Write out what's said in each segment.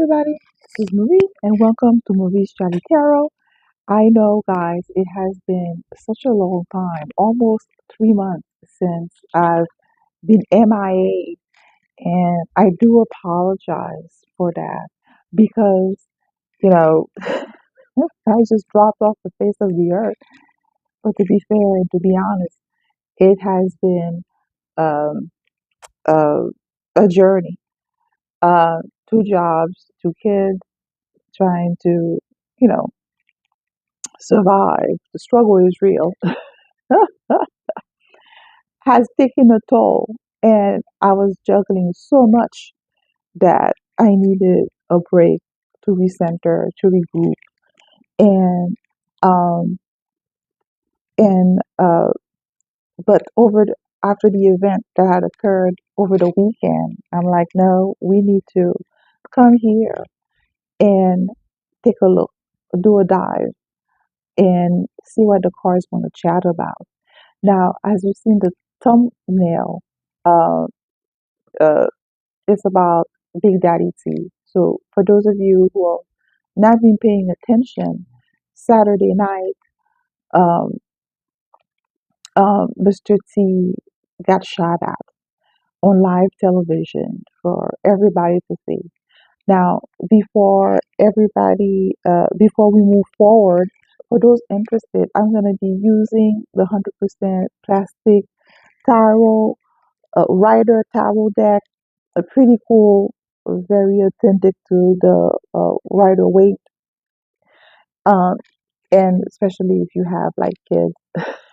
everybody, this is Marie, and welcome to Marie's Chatty Tarot. I know, guys, it has been such a long time, almost 3 months since I've been MIA, and I do apologize for that because, you know, I just dropped off the face of the earth. But to be fair and to be honest, it has been um, a, a journey. Uh, 2 jobs, 2 kids, trying to, you know, survive. The struggle is real. Has taken a toll, and I was juggling so much that I needed a break to recenter, to regroup, and um, and but after the event that had occurred over the weekend, I'm like, no, we need to come here and take a look, do a dive, and see what the cards want to chat about. Now, as you've seen the thumbnail, uh, uh, it's about Big Daddy T. So, for those of you who have not been paying attention, Saturday night, um, Mr. T got shot at on live television for everybody to see. Now, before we move forward, for those interested, I'm going to be using the 100% plastic tarot, Rider tarot deck, a pretty cool, very authentic to the Rider weight, um, and especially if you have like kids,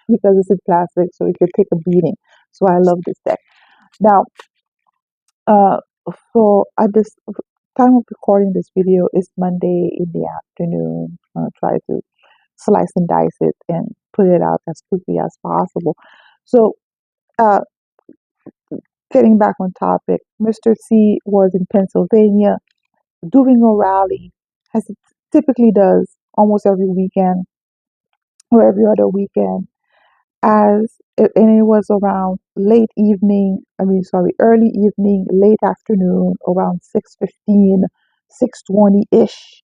because it's in plastic, so it could take a beating. So I love this deck. Now, uh, for at this time of recording this video is Monday in the afternoon. I'm gonna try to slice and dice it and put it out as quickly as possible. So, uh, getting back on topic, Mr. C was in Pennsylvania doing a rally, as it typically does almost every weekend or every other weekend. And it was around early evening, late afternoon, around 6:15, 6:20 ish.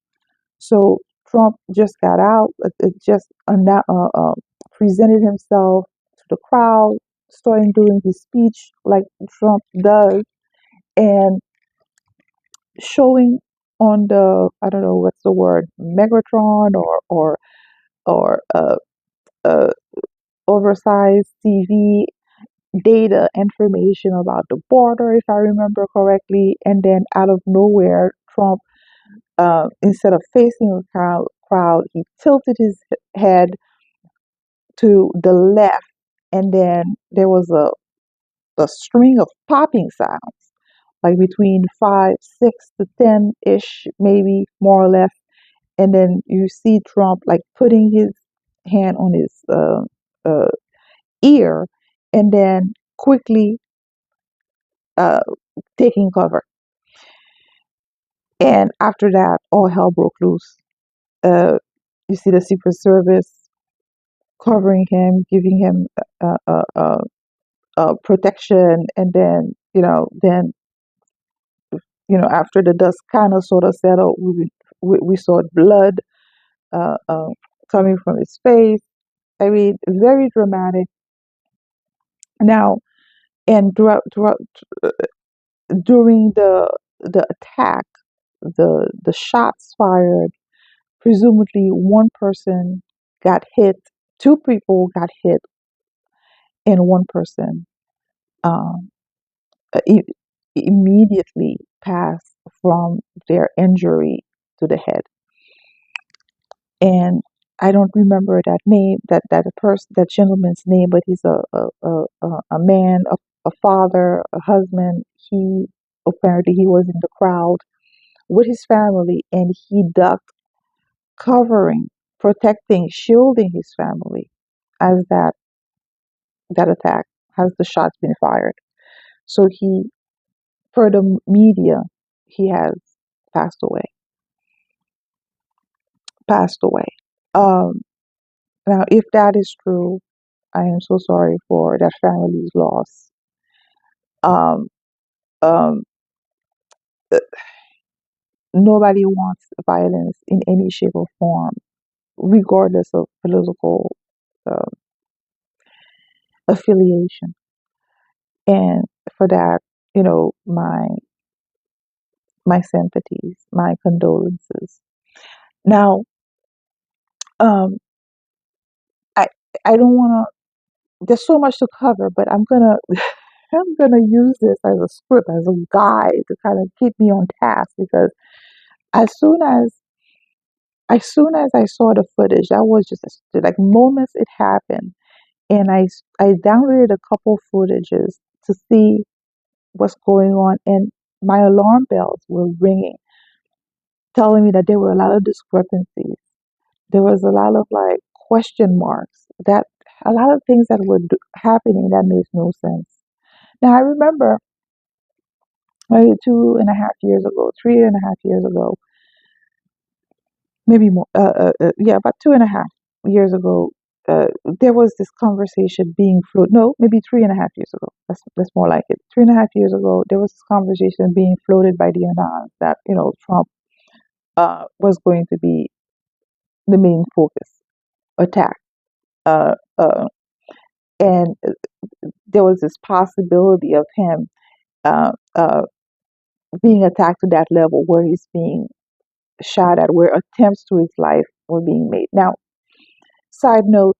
So Trump just got out, just presented himself to the crowd, starting doing his speech like Trump does, and showing on the, I don't know what's the word, Megatron or uh, oversized TV data information about the border, if I remember correctly. And then out of nowhere, Trump, instead of facing the crowd, he tilted his head to the left, and then there was a string of popping sounds, like between 5, 6 to 10 ish, maybe more or less. And then you see Trump like putting his hand on his uh, ear, and then quickly uh, taking cover. And after that, all hell broke loose. Uh, you see the Secret Service covering him, giving him protection, and then after the dust kind of sort of settled, we saw blood uh, uh, coming from his face. I mean, very dramatic. Now, and during the attack, the shots fired, presumably one person got hit, 2 people got hit, and one person um, uh, i- immediately passed from their injury to the head. And I don't remember that name, that gentleman's name, but he's a man, a father, a husband. He apparently he was in the crowd with his family, and he ducked, covering, protecting, shielding his family as that attack, has the shots been fired. So he, per the media, he has passed away. Passed away. Um, Now, if that is true, I am so sorry for that family's loss. Um, um, Nobody wants violence in any shape or form, regardless of political uh, affiliation. And for that, my sympathies, my condolences. Now, um, I I don't want to. There's so much to cover, but I'm gonna I'm gonna use this as a script, as a guide to kind of keep me on task because as soon as I saw the footage, that was just like moments it happened, and I downloaded a couple footages to see what's going on, and my alarm bells were ringing, telling me that there were a lot of discrepancies. There was a lot of like question marks, that a lot of things that were happening that made no sense. Now I remember maybe 2.5 years ago, 3.5 years ago, maybe more, yeah, about 2.5 years ago, there was this conversation being floated. No, maybe 3.5 years ago. That's more like it. 3.5 years ago, there was this conversation being floated by the Anons that Trump was going to be the main focus attack, uh, uh, and there was this possibility of him uh, uh, being attacked to that level where he's being shot at, where attempts to his life were being made. Now, side note,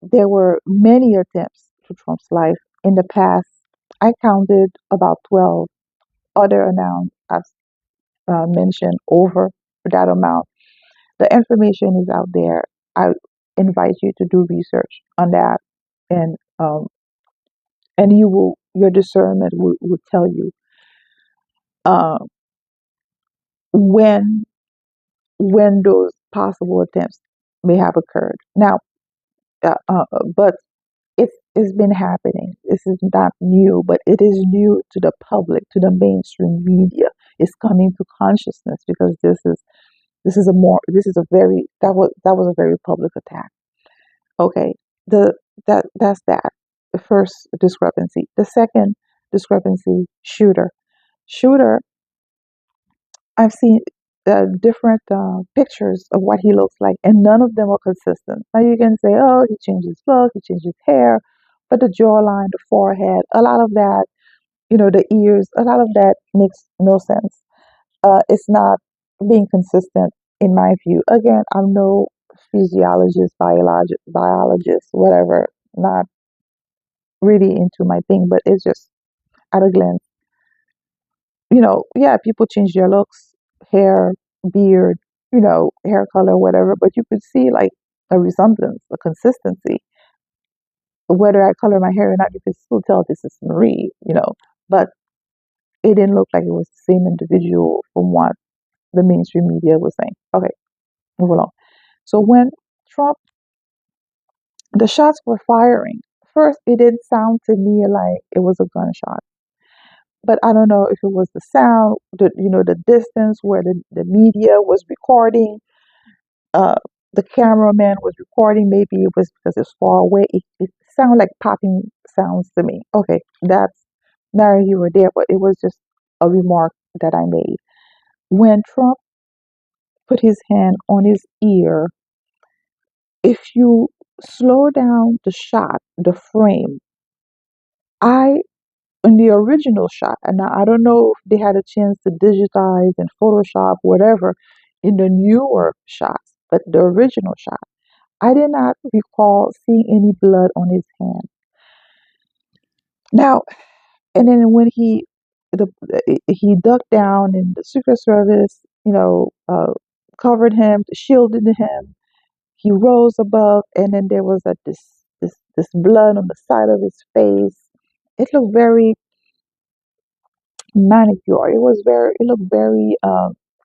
there were many attempts to Trump's life in the past. I counted about 12 other announced, I've mentioned over that amount. The information is out there. I invite you to do research on that, and your discernment will tell you uh, when those possible attempts may have occurred. Now, but it's been happening. This is not new, but it is new to the public, to the mainstream media. It's coming to consciousness because this is a very that was a very public attack. Okay, the that's that. The first discrepancy. The second discrepancy, shooter. I've seen different pictures of what he looks like, and none of them are consistent. Now you can say, "Oh, he changed his look, he changed his hair," but the jawline, the forehead, a lot of that, the ears, a lot of that makes no sense. It's not being consistent in my view. Again, I'm no physiologist, biologist, whatever. Not really into my thing, but it's just at a glance. Yeah, people change their looks, hair, beard, hair color, whatever, but you could see like a resemblance, a consistency. Whether I color my hair or not, you can still tell this is Marie. But it didn't look like it was the same individual from what the mainstream media was saying. Okay, move along. So when Trump, the shots were firing, first it didn't sound to me like it was a gunshot. But I don't know if it was the sound, the distance where the media was recording, uh, the cameraman was recording. Maybe it was because it's far away. It sounded like popping sounds to me. Okay, that's neither here or there, but it was just a remark that I made. When Trump put his hand on his ear, if you slow down the shot, the frame, I in the original shot, and now I don't know if they had a chance to digitize and Photoshop, whatever, in the newer shots, but the original shot, I did not recall seeing any blood on his hand. Now, and then when he ducked down, and the Secret Service, covered him, shielded him. He rose above, and then there was this blood on the side of his face. It looked very manicure. It looked very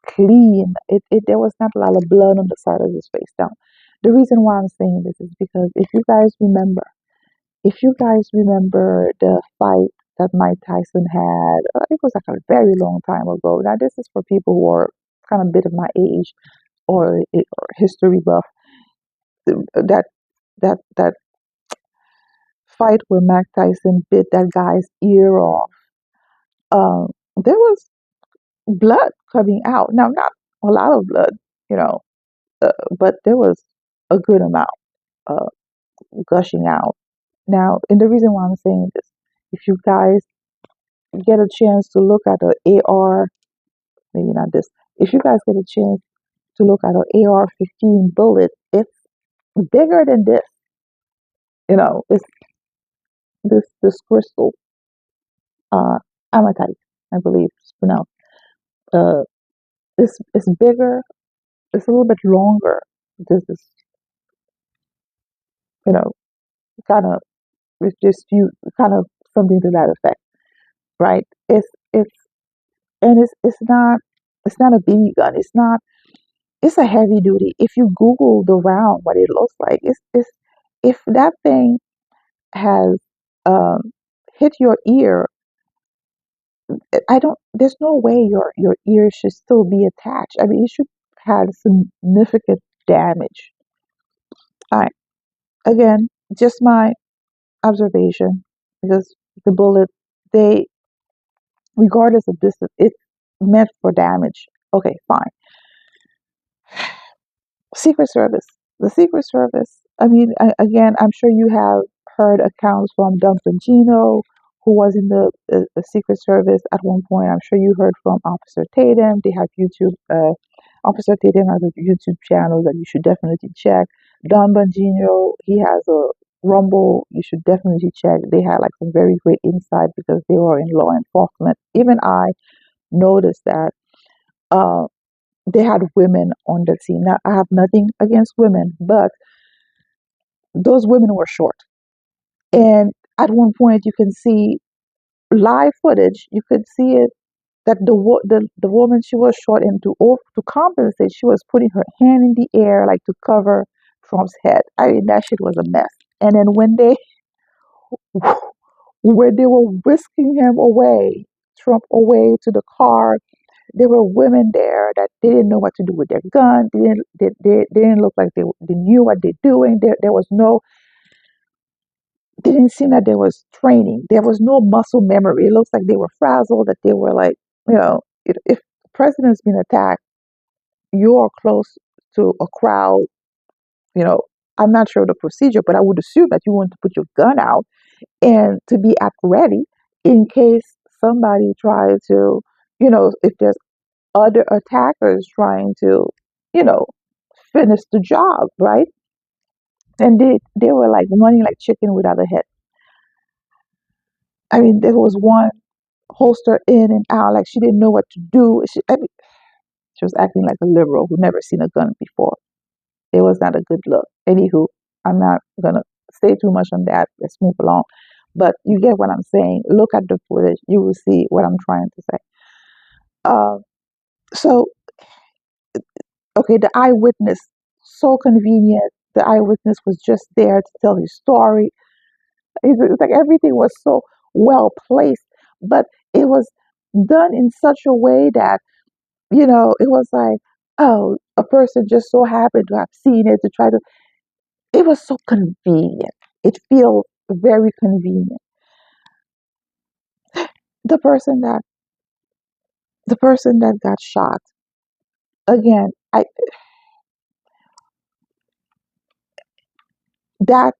clean. There was not a lot of blood on the side of his face. Now, the reason why I'm saying this is because if you guys remember the fight that Mike Tyson had, it was like a very long time ago. Now, this is for people who are kind of a bit of my age or history buff. That that fight where Mike Tyson bit that guy's ear off. There was blood coming out. Now, not a lot of blood, you know, but there was a good amount uh, gushing out. Now, and the reason why I'm saying this, if you guys get a chance to look at the AR, maybe not this, if you guys get a chance to look at an AR-15 bullet, it's bigger than this. You know, it's this crystal, uh, amatite, I believe it's pronounced. Uh, it's bigger. It's a little bit longer. This is, you know, kind of it's just you kind of something to that effect, right? It's and it's not a BB gun. It's not. It's a heavy duty. If you Google the round, what it looks like, it's if that thing has um, hit your ear, I don't. There's no way your ear should still be attached. I mean, it should have significant damage. All right. Again, just my observation because the bullet, they, regardless of distance, it's meant for damage. Okay, fine. Secret Service. The Secret Service. I mean, again, I'm sure you have heard accounts from Don Bongino, who was in the Secret Service at one point. I'm sure you heard from Officer Tatum. They have YouTube. Officer Tatum has a YouTube channel that you should definitely check. Don Bongino, he has a Rumble. You should definitely check. They had like some very great insight because they were in law enforcement. Even I noticed that. Uh, they had women on the team. Now, I have nothing against women, but those women were short. And at one point, you can see live footage. You could see it that the woman, she was short, and to compensate, she was putting her hand in the air like to cover Trump's head. I mean, that shit was a mess. And then when they were whisking him away, Trump away to the car, there were women there that they didn't know what to do with their gun. They didn't look like they knew what they're doing. There was no, they didn't seem that there was training. There was no muscle memory. It looks like they were frazzled, that they were like, if the president's been attacked, you're close to a crowd, you know, I'm not sure the procedure, but I would assume that you want to put your gun out and to be at ready in case somebody tries to, if there's other attackers trying to, you know, finish the job, right? And they were like running like chicken without a head. I mean, there was one holster in and out, like she didn't know what to do. She was acting like a liberal who never seen a gun before. It was not a good look. Anywho, I'm not gonna say too much on that. Let's move along. But you get what I'm saying. Look at the footage. You will see what I'm trying to say. Uh, so okay, the eyewitness, so convenient. The eyewitness was just there to tell his story. It's like everything was so well placed, but it was done in such a way that, it was like, oh, a person just so happened to have seen it to try to, it was so convenient. It feels very convenient. The person that, the person that got shot, again, that,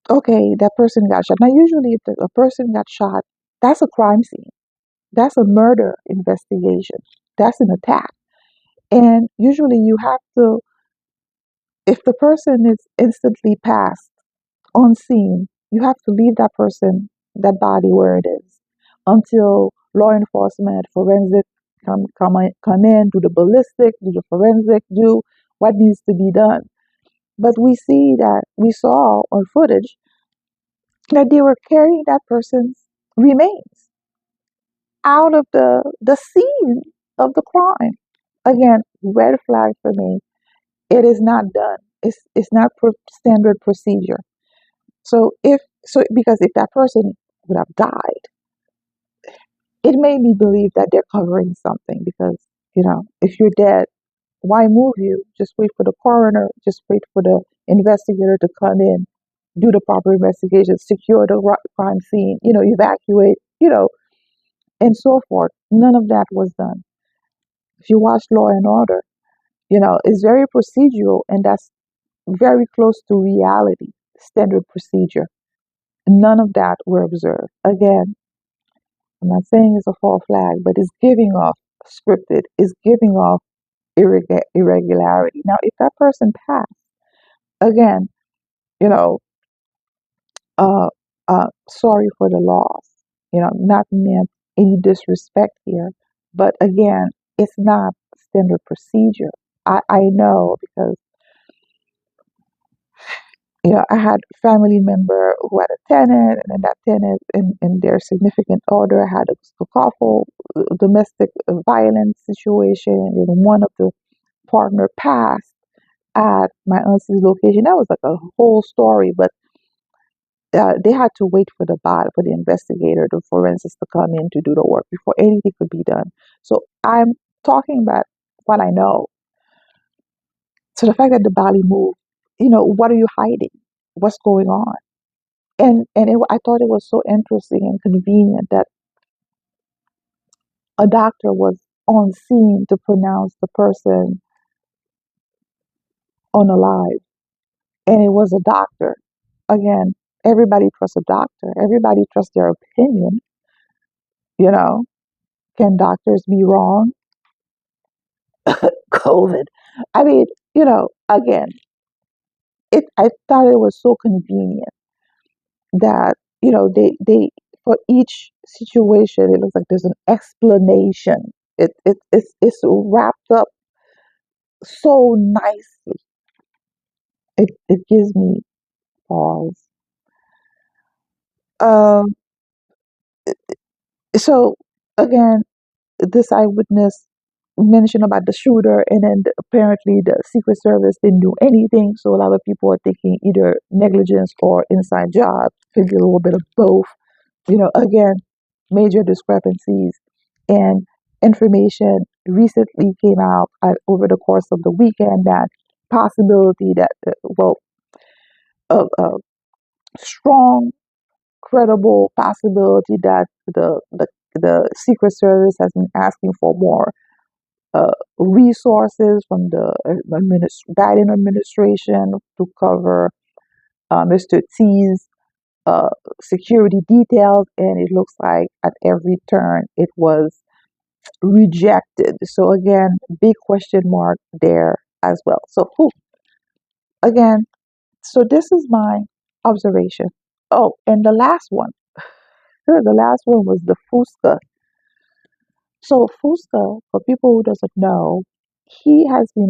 okay, that person got shot. Now, usually if a person got shot, that's a crime scene. That's a murder investigation. That's an attack. And usually you have to, if the person is instantly passed on scene, you have to leave that person, that body where it is until law enforcement, forensic come in, do the ballistic, do the forensic, do what needs to be done. But we saw on footage that they were carrying that person's remains out of the scene of the crime. Again, red flag for me. It is not done. It's not standard procedure. So because if that person would have died, it made me believe that they're covering something because, if you're dead, why move you? Just wait for the coroner, just wait for the investigator to come in, do the proper investigation, secure the crime scene, evacuate, and so forth. None of that was done. If you watch Law and Order, it's very procedural, and that's very close to reality, standard procedure. None of that were observed. Again, I'm not saying it's a false flag, but it's giving off scripted, it's giving off irregularity. Now, if that person passed, again, you know, uh, sorry for the loss. Not meant any disrespect here, but again, it's not standard procedure. I know because I had a family member who had a tenant, and then that tenant and their significant other had a awful domestic violence situation, and one of the partner passed at my aunt's location. That was like a whole story, but they had to wait for for the investigator, the forensics to come in to do the work before anything could be done. So I'm talking about what I know. So the fact that the body moved, what are you hiding? What's going on? And I thought it was so interesting and convenient that a doctor was on scene to pronounce the person unalive, and it was a doctor. Again, everybody trusts a doctor. Everybody trusts their opinion. You know, can doctors be wrong? COVID. I mean, again, I thought it was so convenient that they for each situation it looks like there's an explanation. It's wrapped up so nicely. It gives me pause. Um, so again, this eyewitness mentioned about the shooter, and then apparently the Secret Service didn't do anything. So a lot of people are thinking either negligence or inside job, maybe a little bit of both. Again, major discrepancies, and information recently came out over the course of the weekend that possibility that a strong, credible possibility that the Secret Service has been asking for more resources from the Biden administration to cover Mr. T's security details, and it looks like at every turn it was rejected. So again, big question mark there as well. So again, so this is my observation. Oh, and the last one. Sure, the last one was the Fusca. So Fusca, for people who doesn't know, he has been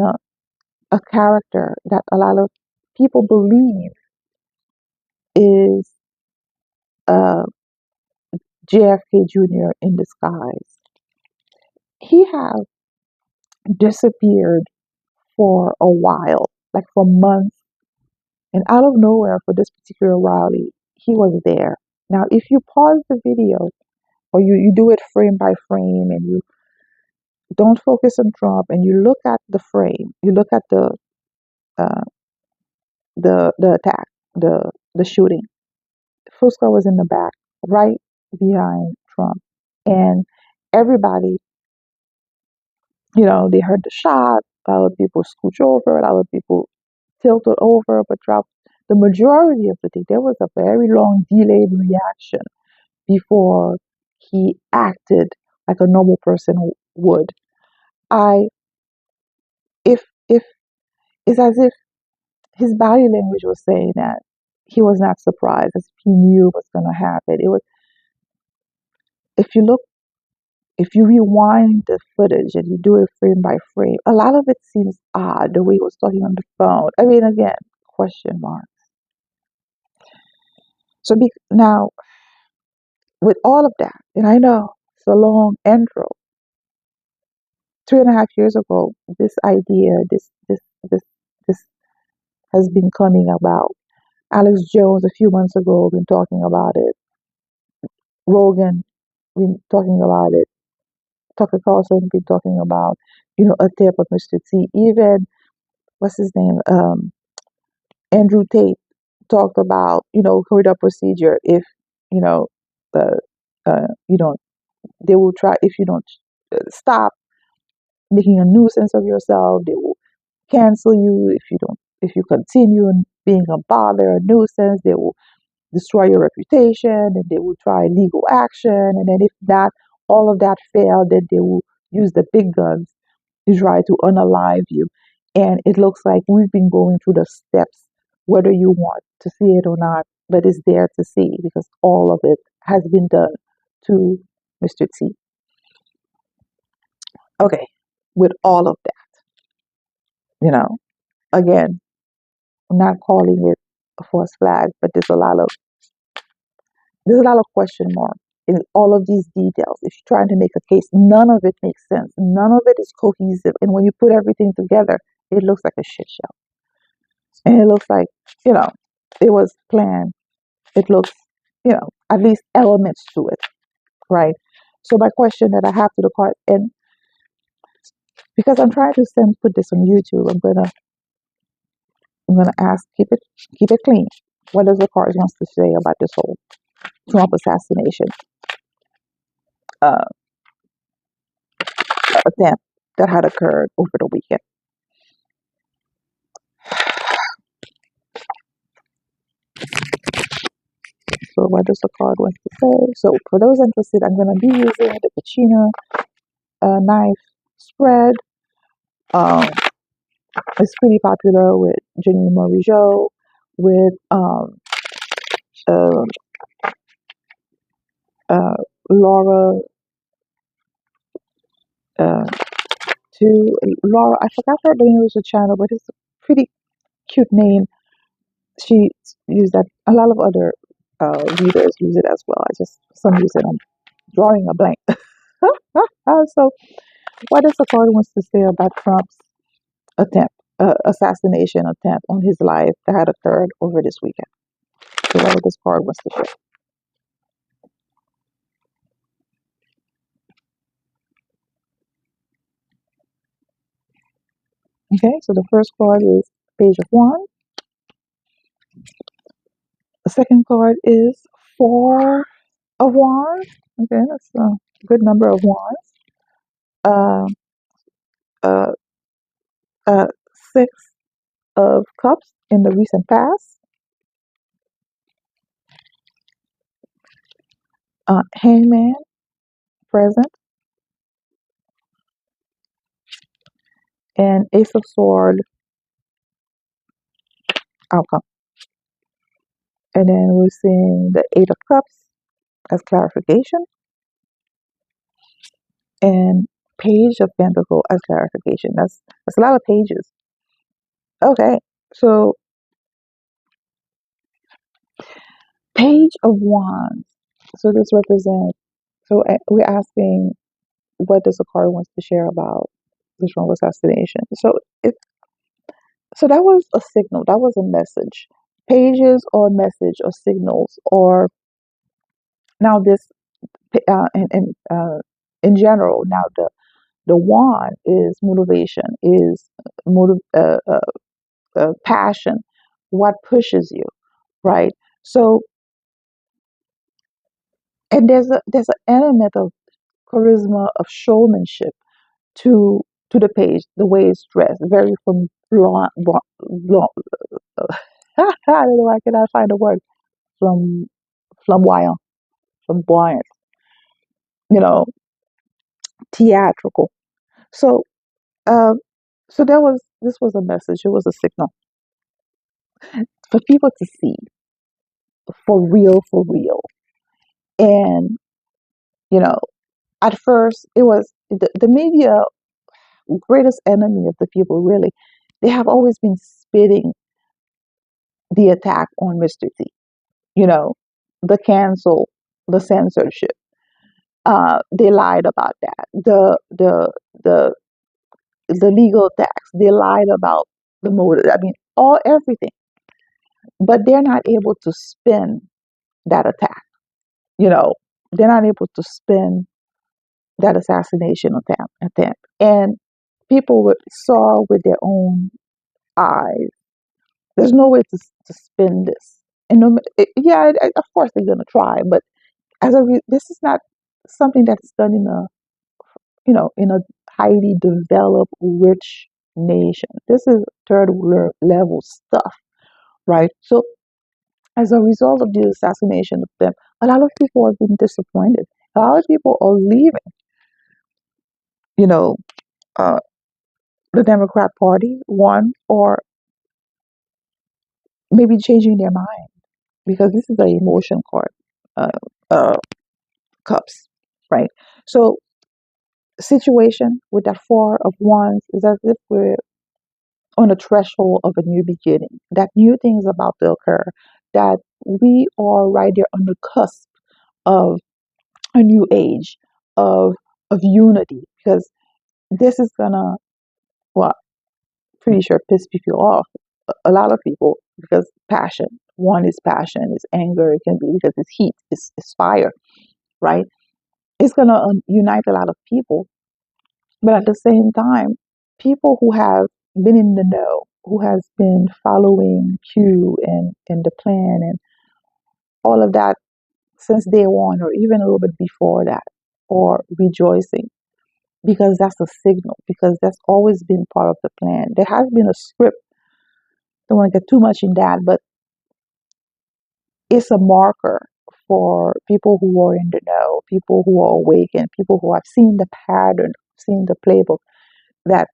a character that a lot of people believe is uh, JFK Jr. in disguise. He has disappeared for a while, like for months, and out of nowhere for this particular rally, he was there. Now, if you pause the video or you do it frame by frame and you don't focus on Trump and you look at the frame, you look at uh, the attack, the shooting. Fusco was in the back, right behind Trump, and everybody, they heard the shot. A lot of people scooch over, a lot of people tilted over, but dropped. The majority of the thing, there was a very long delayed reaction before he acted like a normal person would. I, if it's as if his body language was saying that he was not surprised, as if he knew what's going to happen. It was, if you look, if you rewind the footage and you do it frame by frame, a lot of it seems odd the way he was talking on the phone. I mean, again, question mark. So now, with all of that, and I know it's a long intro. 3.5 years ago, this idea, this has been coming about. Alex Jones a few months ago been talking about it. Rogan been talking about it. Tucker Carlson been talking about, a tip of Mr. T. Even what's his name? Andrew Tate talked about, hurry up procedure if, you know, you don't They will try, if you don't stop making a nuisance of yourself, they will cancel you. If you continue being a bother, a nuisance, they will destroy your reputation, and they will try legal action. And then if that all of that failed, then they will use the big guns to try to unalive you. And it looks like we've been going through the steps, whether you want to see it or not, but it's there to see because all of it has been done to Mr. T. Okay, with all of that, you know, again, I'm not calling it a false flag, but there's a lot of question mark in all of these details. If you're trying to make a case, none of it makes sense. None of it is cohesive. And when you put everything together, it looks like a shit show. And it looks like, you know, it was planned. It looks, at least elements to it, right? So my question that I have to the card, and because I'm trying to put this on YouTube, I'm gonna ask, keep it clean. What does the card wants to say about this whole Trump assassination uh, attempt that had occurred over the weekend? So what does the card want to say? So for those interested, I'm going to be using the Pacino knife spread. Um, it's pretty popular with Jenny Morijo, with uh, uh, Laura, uh, too. Laura, I forgot her name of the channel, but it's a pretty cute name. She used that. A lot of other readers use it as well. I just, for some reason, I'm drawing a blank. So what does the card wants to say about Trump's attempt, assassination attempt on his life that had occurred over this weekend? So what this card wants to say. Okay, so the first card is Page of Wands. The second card is Four of Wands. Okay, that's a good number of wands. Uh, uh, uh, Six of Cups in the recent past. Hangman, present. And Ace of Sword, outcome. And then we're seeing the Eight of Cups as clarification, and Page of Pentacle as clarification. That's a lot of pages. Okay, so Page of Wands. So this represents. So we're asking, what does the card wants to share about the Trump assassination? So that was a signal. That was a message. Pages or message or signals or now this in general. Now the wand is motivation, is passion, what pushes you, right? So, and there's an element of charisma, of showmanship to the page, the way it's dressed, very from blonde I don't know why I cannot find a word, from flamboyant, flamboyant, you know, theatrical. So, um, so this was a message. It was a signal for people to see, for real. And you know, at first it was the media greatest enemy of the people. Really, they have always been spitting the attack on Mr. T. You know, the cancel, the censorship. They lied about that. The the legal tax. They lied about the motive. I mean, everything. But they're not able to spin that attack. You know, they're not able to spin that assassination attempt. And people saw with their own eyes. There's no way to spin this. And no, yeah, of course they're gonna try, but this is not. something that's done in a, in a highly developed, rich nation. This is level stuff, right? So as a result of the assassination of them, a lot of people have been disappointed. A lot of people are leaving, you know, uh, the Democrat Party, one, or maybe changing their mind because this is the emotion card, uh, uh, cups, right? So situation with that four of wands is as if we're on the threshold of a new beginning, that new things about to occur, that we are right there on the cusp of a new age of unity, because this is gonna, well, pretty sure piss people off, a lot of people, because passion, one is passion, is anger, it can be because it's heat, it's fire, right? It's gonna unite a lot of people. But at the same time, people who have been in the know, who has been following Q and the plan and all of that since day one, or even a little bit before that, or rejoicing, because that's a signal, because that's always been part of the plan. There has been a script. Don't want to get too much in that, but it's a marker for people who are in the know, people who are awakened, people who have seen the pattern, seen the playbook, that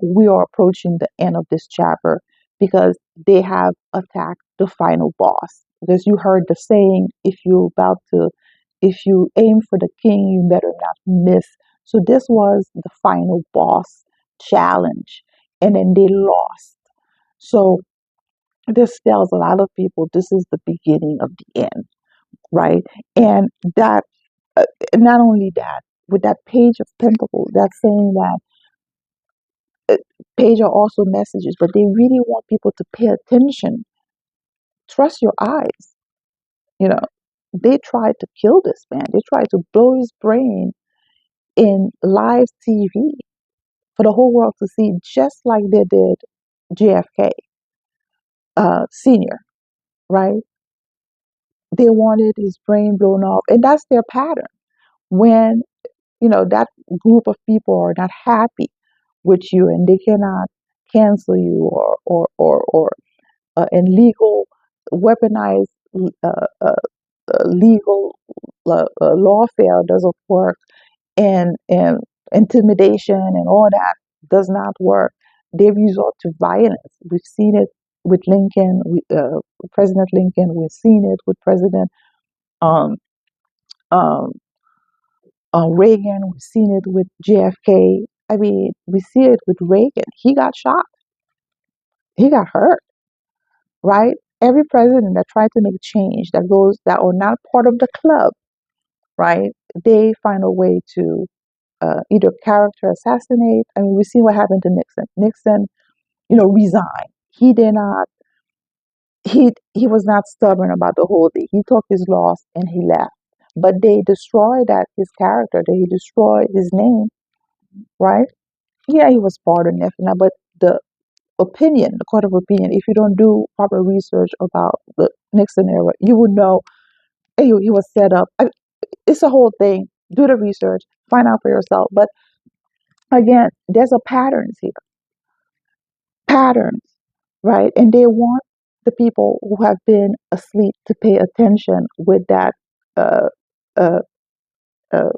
we are approaching the end of this chapter, because they have attacked the final boss. Because you heard the saying, if you aim for the king, you better not miss. So this was the final boss challenge, and then they lost. So this tells a lot of people this is the beginning of the end, right? And that, uh, not only that, with that page of pentacles, that's saying that uh, page are also messages, but they really want people to pay attention. Trust your eyes. You know, they tried to kill this man. They tried to blow his brain in live TV for the whole world to see, just like they did JFK Senior, right? They wanted his brain blown off, and that's their pattern. When that group of people are not happy with you, and they cannot cancel you, or and legal weaponized legal lawfare doesn't work, and intimidation and all that does not work. They resort to violence. We've seen it with Lincoln, with President Lincoln. We've seen it with President um, um, Reagan. We've seen it with JFK. I mean, we see it with Reagan. He got shot. He got hurt, right? Every president that tried to make change, that are not part of the club, right? They find a way to either character assassinate. I mean, we see what happened to Nixon. Nixon, resigned. He did not. He was not stubborn about the whole thing. He took his loss and he left. But they destroyed his character. They destroyed his name, right? Yeah, he was pardoned, if not, but the court of opinion, if you don't do proper research about the Nixon era, you would know, hey, he was set up. It's a whole thing. Do the research, find out for yourself. But again, there's a patterns here, patterns, right? And they want the people who have been asleep to pay attention with that uh, uh, uh,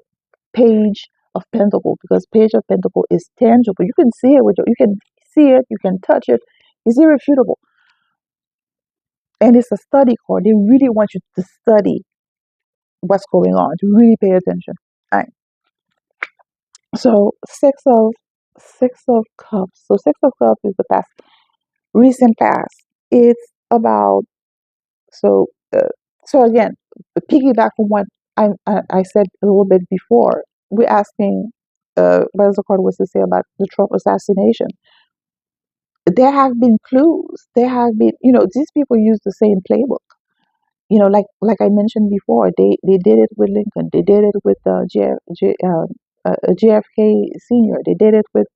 page of pentacle, because page of pentacle is tangible. You can see it you can see it, you can touch it. It's irrefutable, and it's a study card. They really want you to study what's going on, to really pay attention. All right. So six of cups. So six of cups is the past, recent past. It's about, so so again, piggyback from what I said a little bit before. We're asking, what else the card was to say about the Trump assassination. There have been clues. There have been, these people use the same playbook. Like I mentioned before, they did it with Lincoln. They did it with JFK Senior. They did it with.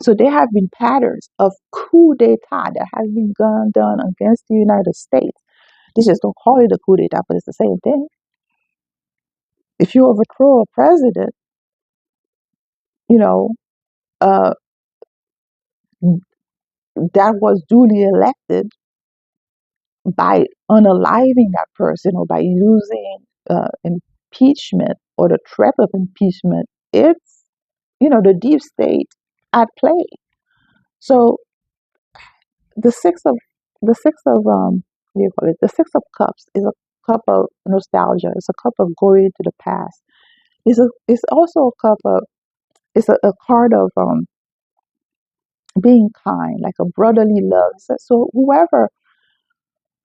So there have been patterns of coup d'état that has been done against the United States. They just don't call it a coup d'état, but it's the same thing. If you overthrow a president, you know, uh, that was duly elected by unaliving that person or by using impeachment or the threat of impeachment, it's, the deep state at play. So the what do you call it? The Six of Cups is a cup of nostalgia. It's a cup of going to the past. It's also a cup of, it's a card of being kind, like a brotherly love. So whoever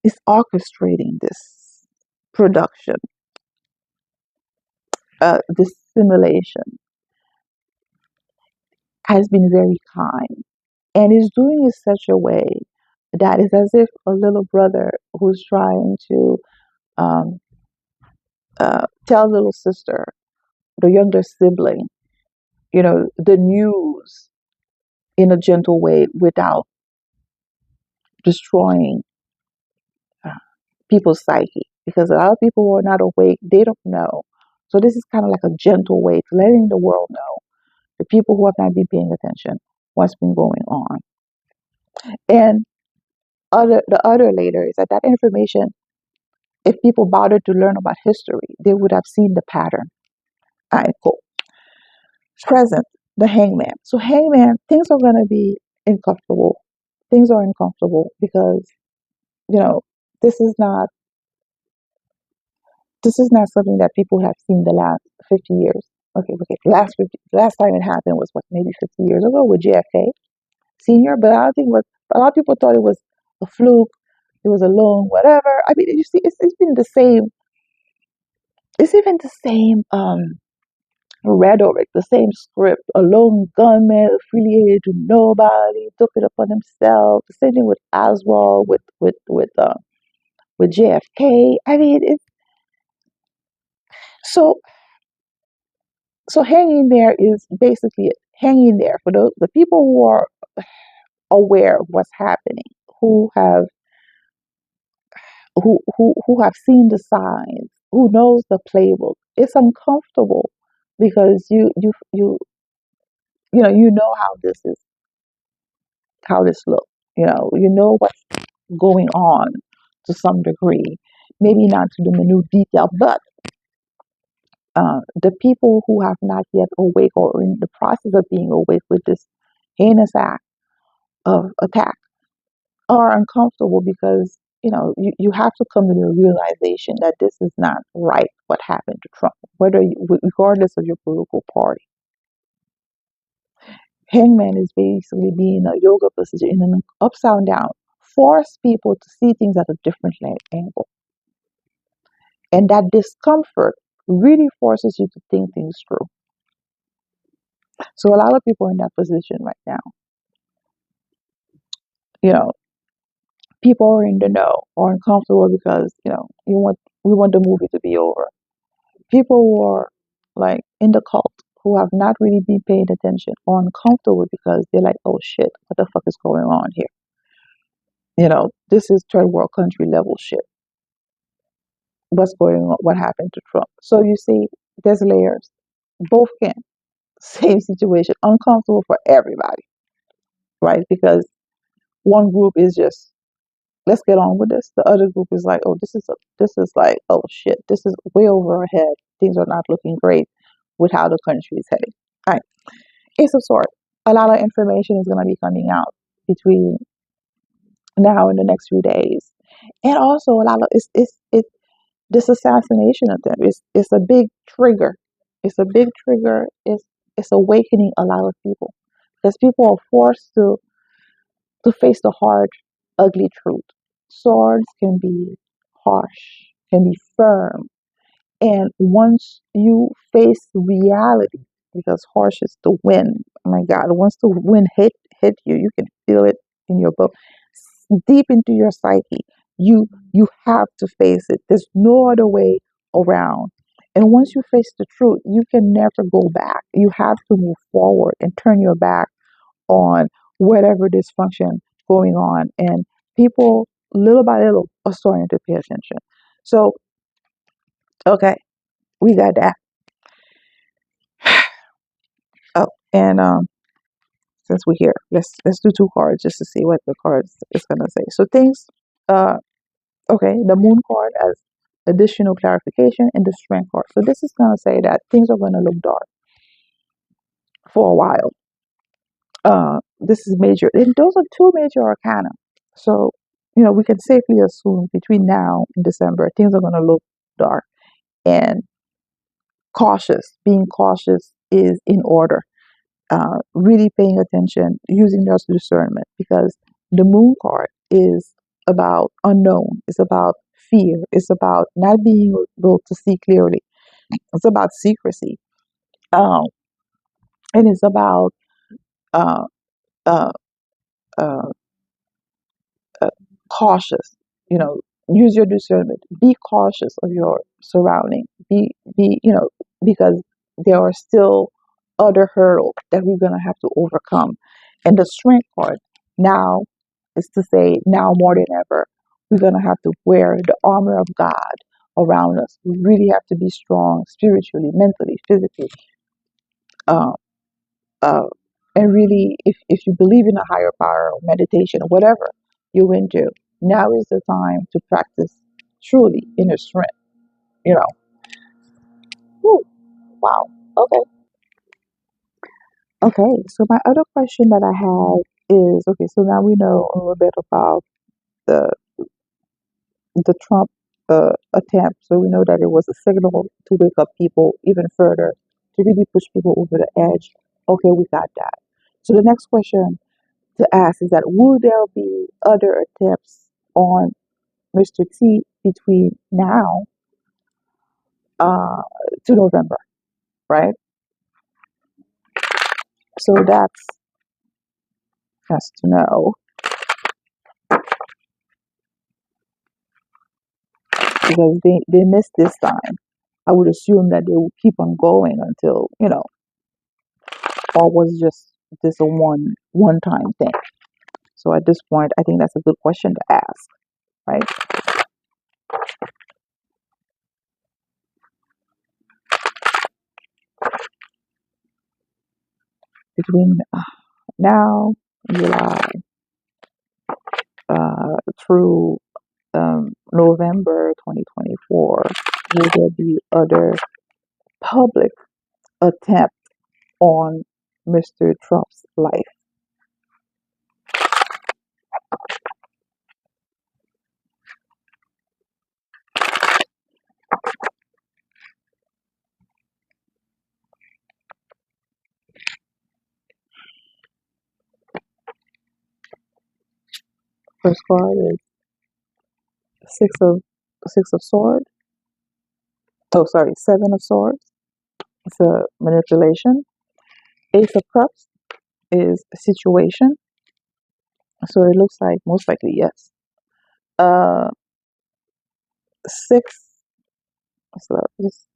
is orchestrating this production, this simulation, has been very kind and is doing it such a way that is as if a little brother who's trying to um, tell little sister, the younger sibling, the news in a gentle way without destroying uh, people's psyche. Because a lot of people who are not awake, they don't know. So this is kind of like a gentle way to letting the world know, the people who have not been paying attention, what's been going on. And the other later is that information, if people bothered to learn about history, they would have seen the pattern. All right, cool. Present, the hangman. So hangman, things are going to be uncomfortable. Things are uncomfortable because, you know, this is not something that people have seen the last 50 years. Okay. Last time it happened was what, maybe 50 years ago with JFK Senior, but a lot of people thought it was a fluke. It was a loan, whatever. I mean, you see, it's been the same. It's even the same rhetoric, the same script. A lone gunman affiliated to nobody took it upon himself. The same thing with Oswald, with JFK. I mean, it's so so hanging there is basically it. Hanging there for the people who are aware of what's happening, who have who have seen the signs, who knows the playbook. It's uncomfortable because you know how this looks. You know what's going on to some degree. Maybe not to the minute detail, but the people who have not yet awake or are in the process of being awake with this heinous act of attack are uncomfortable because you have to come to the realization that this is not right what happened to Trump, regardless of your political party. Hangman is basically being a yoga position in an upside down, force people to see things at a different angle, and that discomfort really forces you to think things through. So a lot of people are in that position right now. You know, people are in the know or uncomfortable because we want the movie to be over. People who are like in the cult who have not really been paying attention are uncomfortable because they're like, oh shit, what the fuck is going on here? This is third world country level shit. What's going on? What happened to Trump? So you see, there's layers. Both can. Same situation. Uncomfortable for everybody, right? Because one group is just, let's get on with this. The other group is like, oh, this is like, oh shit, this is way over our head. Things are not looking great with how the country is heading. All right. It's a sort. A lot of information is going to be coming out between now and the next few days, and also a lot of this assassination attempt is a big trigger. It's a big trigger. It's awakening a lot of people because people are forced to face the hard, ugly truth. Swords can be harsh, can be firm, and once you face reality, because harsh is the wind. Oh my God, once the wind hit you, you can feel it in your bones, deep into your psyche. You have to face it. There's no other way around. And once you face the truth, you can never go back. You have to move forward and turn your back on whatever dysfunction going on. And people, little by little, are starting to pay attention. So, okay, we got that. And since we're here, let's do two cards just to see what the cards is gonna say. So things, uh, okay, the Moon card as additional clarification, and the Strength card. So this is gonna say that things are gonna look dark for a while. This is major, and those are two major arcana. So we can safely assume between now and December, things are gonna look dark, and cautious. Being cautious is in order. Really paying attention, using their discernment, because the Moon card is about unknown. It's about fear. It's about not being able to see clearly. It's about secrecy. Um, and it's about uh, uh, uh, uh, cautious. Use your discernment. Be cautious of your surrounding. Because there are still other hurdles that we're gonna have to overcome. And the Strength card now is to say, now more than ever, we're gonna have to wear the armor of God around us. We really have to be strong spiritually, mentally, physically. Uh, uh, and really, if you believe in a higher power or meditation or whatever you're into, now is the time to practice truly inner strength. You know, Whew, wow. Okay. Okay. So my other question that I have is, okay, so now we know a little bit about the Trump attempt. So we know that it was a signal to wake up people even further, to really push people over the edge. Okay, we got that. So the next question to ask is that, will there be other attempts on Mr. T between now uh, to November, right? So that's has to know, because they missed this time. I would assume that they will keep on going until, or was just this a one time thing. So at this point, I think that's a good question to ask, right? Between now, July, through November 2024, will there be other public attempt on Mr. Trump's life? First card is six of swords. Oh, sorry, seven of swords. It's a manipulation. Ace of cups is a situation. So it looks like most likely yes. Uh, six. So this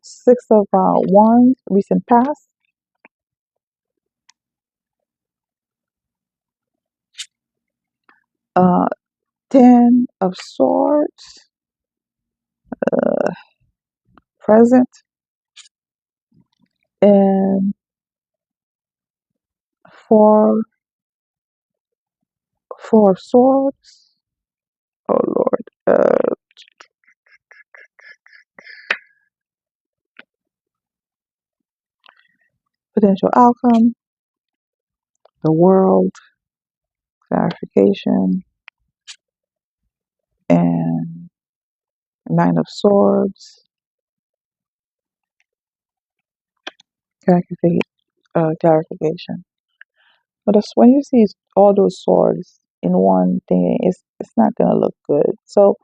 six of wands, recent past. 10 of swords, present, and four four of swords. Oh Lord. Potential outcome, the world, clarification, and nine of swords, clarification. But that's when you see all those swords in one thing, it's not gonna look good. So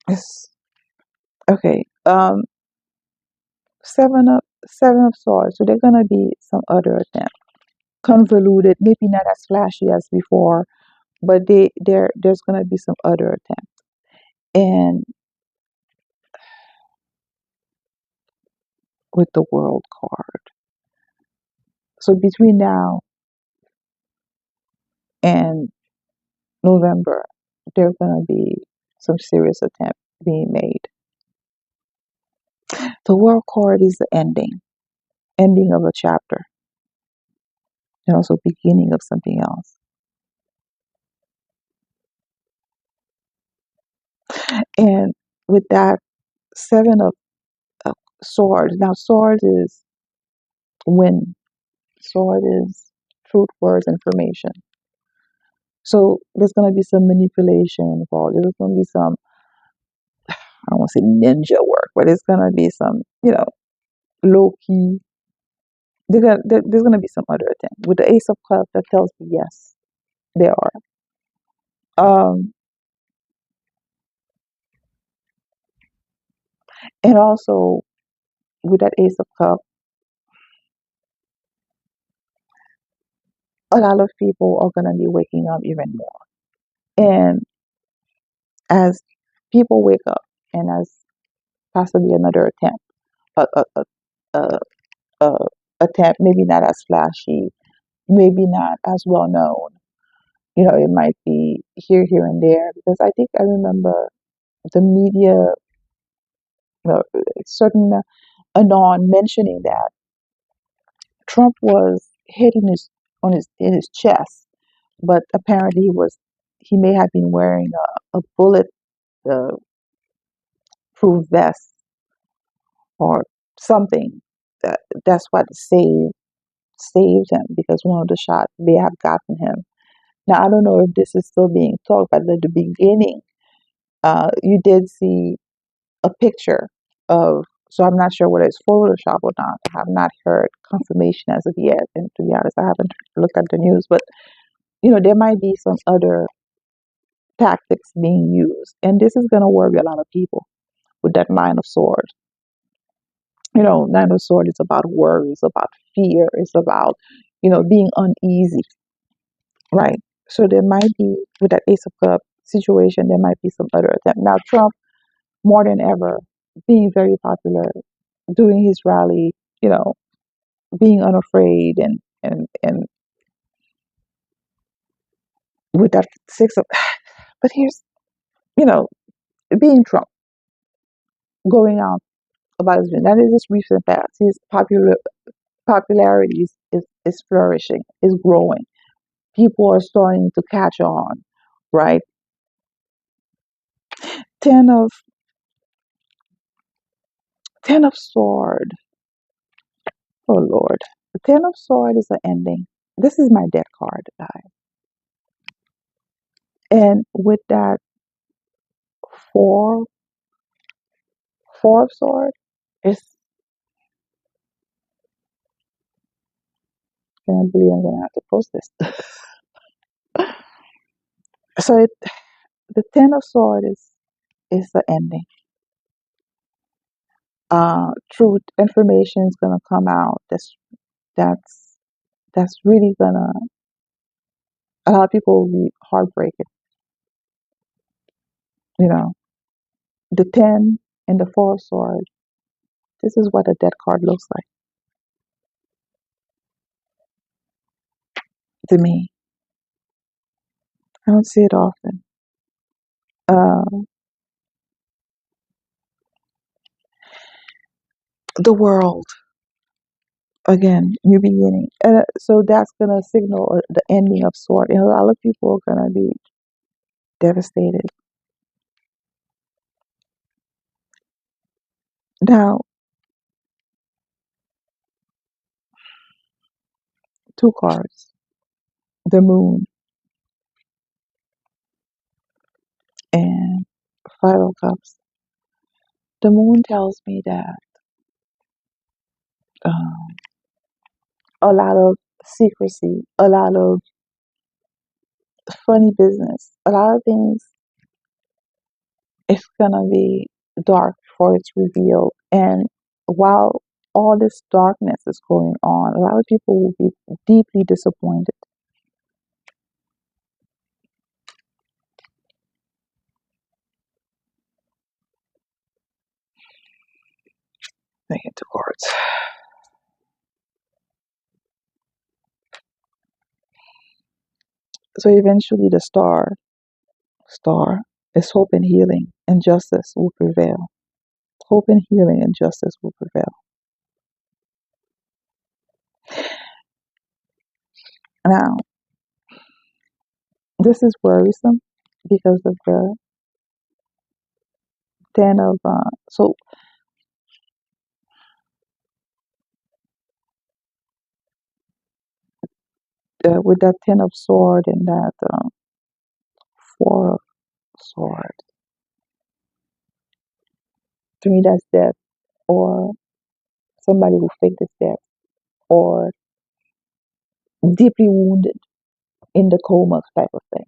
it's okay. Seven of swords. So there's gonna be some other attempt, convoluted, maybe not as flashy as before, but there's gonna be some other attempt. And with the world card, so between now and November, there's gonna be some serious attempt being made. The world card is the ending, ending of a chapter and also beginning of something else. And with that seven of swords, now swords is win. Sword is truth, words, information. So there's going to be some manipulation involved. There's going to be some, I don't want to say ninja work, but it's going to be some, low key. There's going to be some other attempt. With the Ace of Cups, that tells me yes, there are. Um, and also with that Ace of Cups, a lot of people are going to be waking up even more. And as people wake up, and as possibly another attempt, a, a, a, a, a attempt, maybe not as flashy, maybe not as well known. It might be here, and there, because I think I remember the media, certain anon mentioning that Trump was hitting his on his in his chest, but apparently he may have been wearing a bullet uh, proof vest or something. That's what saved him, because one of the shots may have gotten him. Now I don't know if this is still being talked, but at the beginning, you did see a picture of. So I'm not sure whether it's Photoshop or not. I have not heard confirmation as of yet, and to be honest, I haven't looked at the news. But there might be some other tactics being used, and this is going to worry a lot of people with that Nine of Swords. Nine of Swords is about worry, it's about fear, it's about being uneasy, right? So there might be, with that Ace of Cups situation, there might be some other attempt. Now Trump, more than ever, being very popular, doing his rally, you know, being unafraid, and with that six of, but here's, you know, being Trump, going out about his business. That is his recent past. His popularity is flourishing, is growing. People are starting to catch on, right? Ten of Ten of Sword. Oh Lord, the Ten of Sword is an ending. This is my deck card, guys. And with that four four of Sword, it's, I can't believe I'm gonna have to post this. So the Ten of Sword is the ending. Truth information is gonna come out. That's that's really gonna, a lot of people will be heartbroken. You know, the 10 and the Four of Swords. This is what a death card looks like to me. I don't see it often. Uh, the World, again, new beginning. So that's gonna signal the ending of Sword, and a lot of people are gonna be devastated. Now, two cards: the Moon and Five of Cups. The Moon tells me that um, a lot of secrecy, a lot of funny business, a lot of things, it's gonna be dark before it's revealed. And while all this darkness is going on, a lot of people will be deeply disappointed. They get to cards. So eventually the star is hope and healing, and justice will prevail. Hope and healing and justice will prevail. Now, this is worrisome because of the 10 of, so with that 10 of sword and that 4 of sword, to me that's death, or somebody who faked his death, or deeply wounded in the coma type of thing.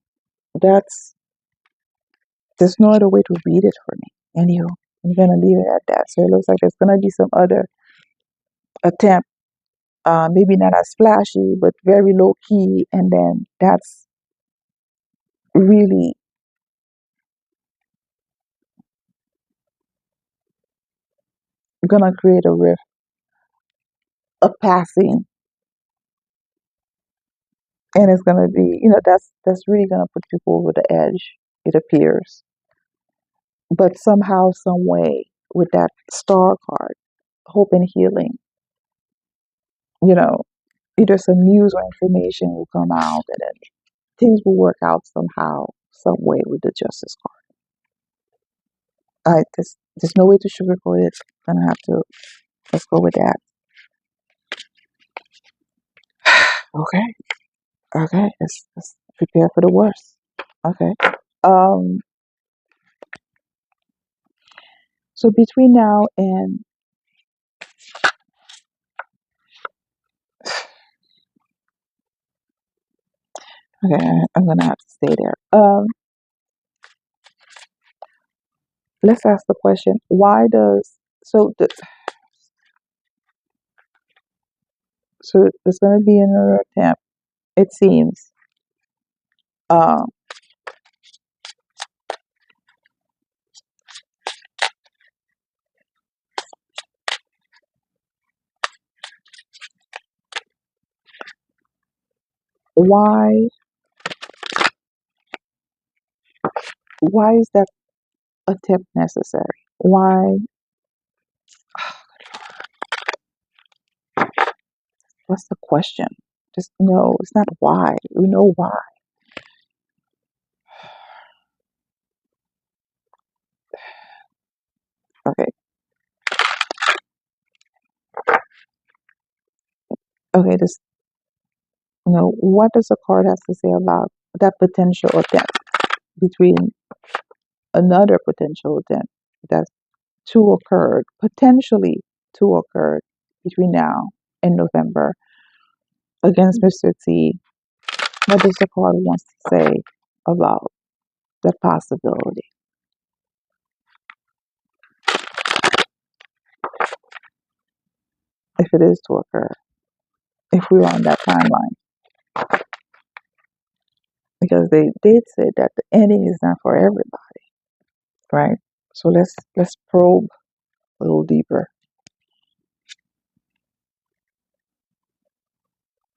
That's, there's no other way to read it for me. Anywho, I'm gonna leave it at that. So it looks like there's gonna be some other attempt, maybe not as flashy, but very low key, and then that's really gonna create a rift, a passing, and it's gonna be, that's really gonna put people over the edge. It appears, but somehow, some way, with that star card, hope and healing, you know, either some news or information will come out, and then things will work out somehow, some way with the justice card. There's no way to sugarcoat it. Gonna have to, let's go with that. Okay, okay, let's prepare for the worst. Okay. Um. So between now and, okay, I'm gonna have to stay there. Let's ask the question: why does, so the, so there's gonna be another attempt, it seems. Uh, why why is that attempt necessary? Why? What's the question? Just no, it's not why. We know why. Okay, okay. This, what does the card have to say about that potential attempt between another potential attempt that two occurred, potentially two occurred between now and November against Mr. T? What does the card wants to say about that possibility, if it is to occur, if we're on that timeline? Because they did say that the ending is not for everybody, right? So let's probe a little deeper.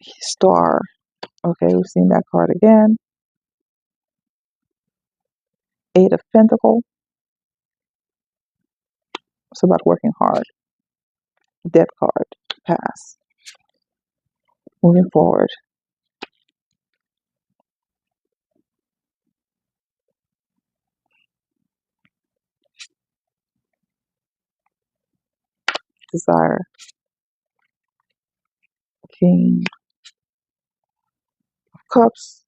Star. Okay, we've seen that card again. 8 of Pentacle. It's about working hard. Death card. Pass. Moving forward. Desire. King of Cups.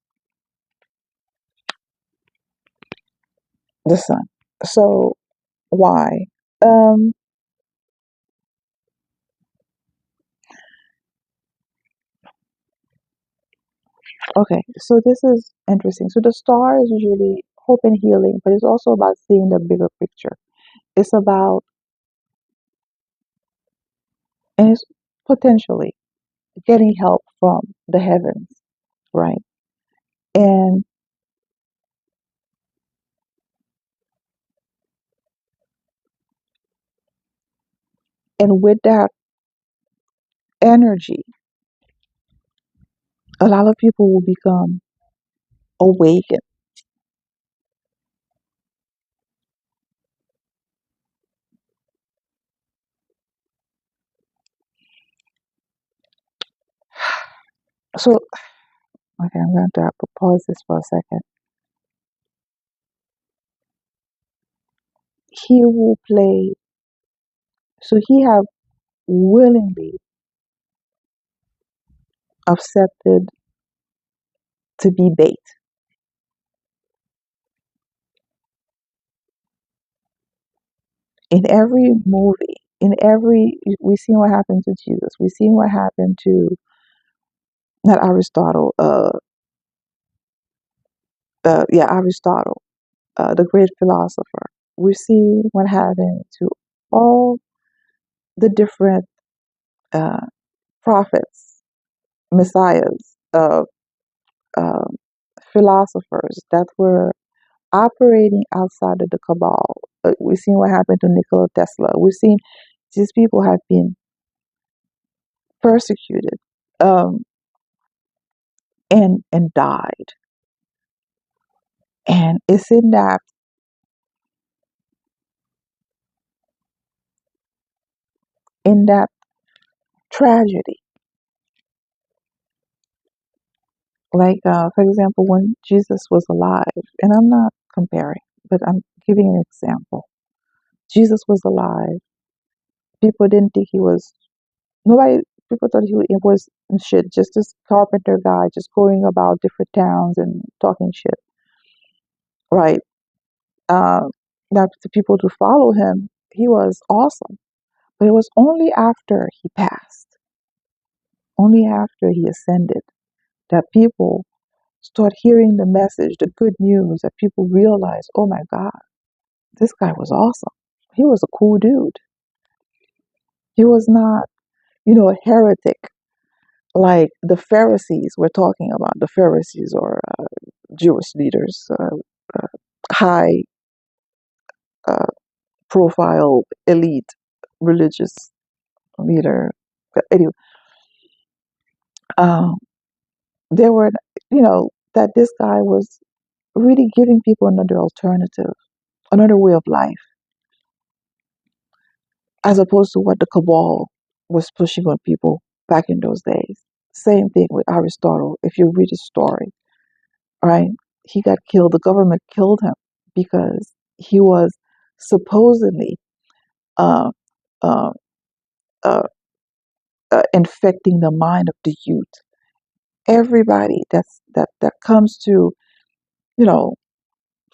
The Sun. So why? Um. Okay. So this is interesting. So the star is usually hope and healing, but it's also about seeing the bigger picture. It's about, and it's potentially getting help from the heavens, right? And with that energy, a lot of people will become awakened. So Okay, I'm going to have to pause this for a second. He will play, so he have willingly accepted to be bait. In every movie, in every, we've seen what happened to Jesus. We've seen what happened to, not Aristotle, Aristotle, the great philosopher. We've seen what happened to all the different uh, prophets, messiahs, uh, philosophers that were operating outside of the cabal. We've seen what happened to Nikola Tesla. We've seen these people have been persecuted, um, and died. And it's in that tragedy. Like, for example, when Jesus was alive, and I'm not comparing, but I'm giving an example. Jesus was alive. People didn't think he was, nobody, people thought it was shit, just this carpenter guy just going about different towns and talking shit, right? Uh, now, the people to follow him, he was awesome. But it was only after he passed, only after he ascended, that people start hearing the message, the good news, that people realize, oh my God, this guy was awesome. He was a cool dude. He was not, a heretic like the Pharisees we're talking about. The Pharisees are Jewish leaders, uh, high uh, profile, elite religious leader. But anyway, um, they were, that this guy was really giving people another alternative, another way of life, as opposed to what the cabal was pushing on people back in those days. Same thing with Aristotle. If you read his story, right? He got killed. The government killed him because he was supposedly uh, uh, uh, infecting the mind of the youth. Everybody that comes to, you know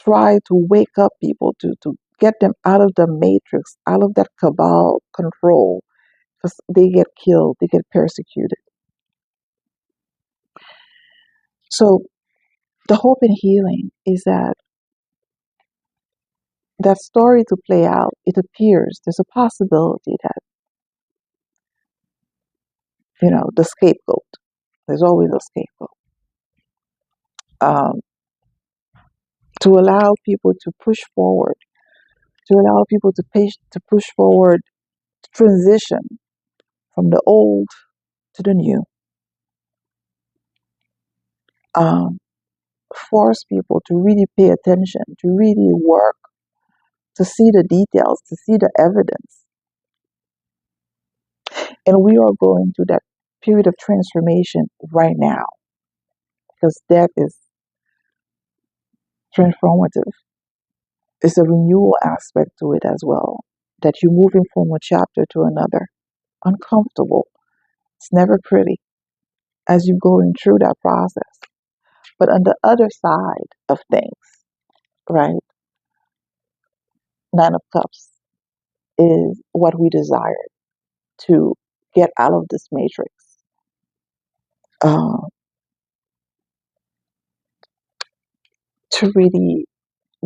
try to wake up people, to get them out of the matrix, out of that cabal control, because they get killed, they get persecuted. So the hope and healing is that story to play out. It appears there's a possibility that, the scapegoat. There's always a scapegoat. Um, to allow people to push forward, to allow people to push forward, to transition from the old to the new. Um, Force people to really pay attention, to really work, to see the details, to see the evidence. And we are going through that period of transformation right now, because that is transformative. It's a renewal aspect to it as well, that you're moving from one chapter to another. Uncomfortable. It's never pretty as you're going through that process. But on the other side of things, right, Nine of Cups is what we desire, to get out of this matrix, uh, to really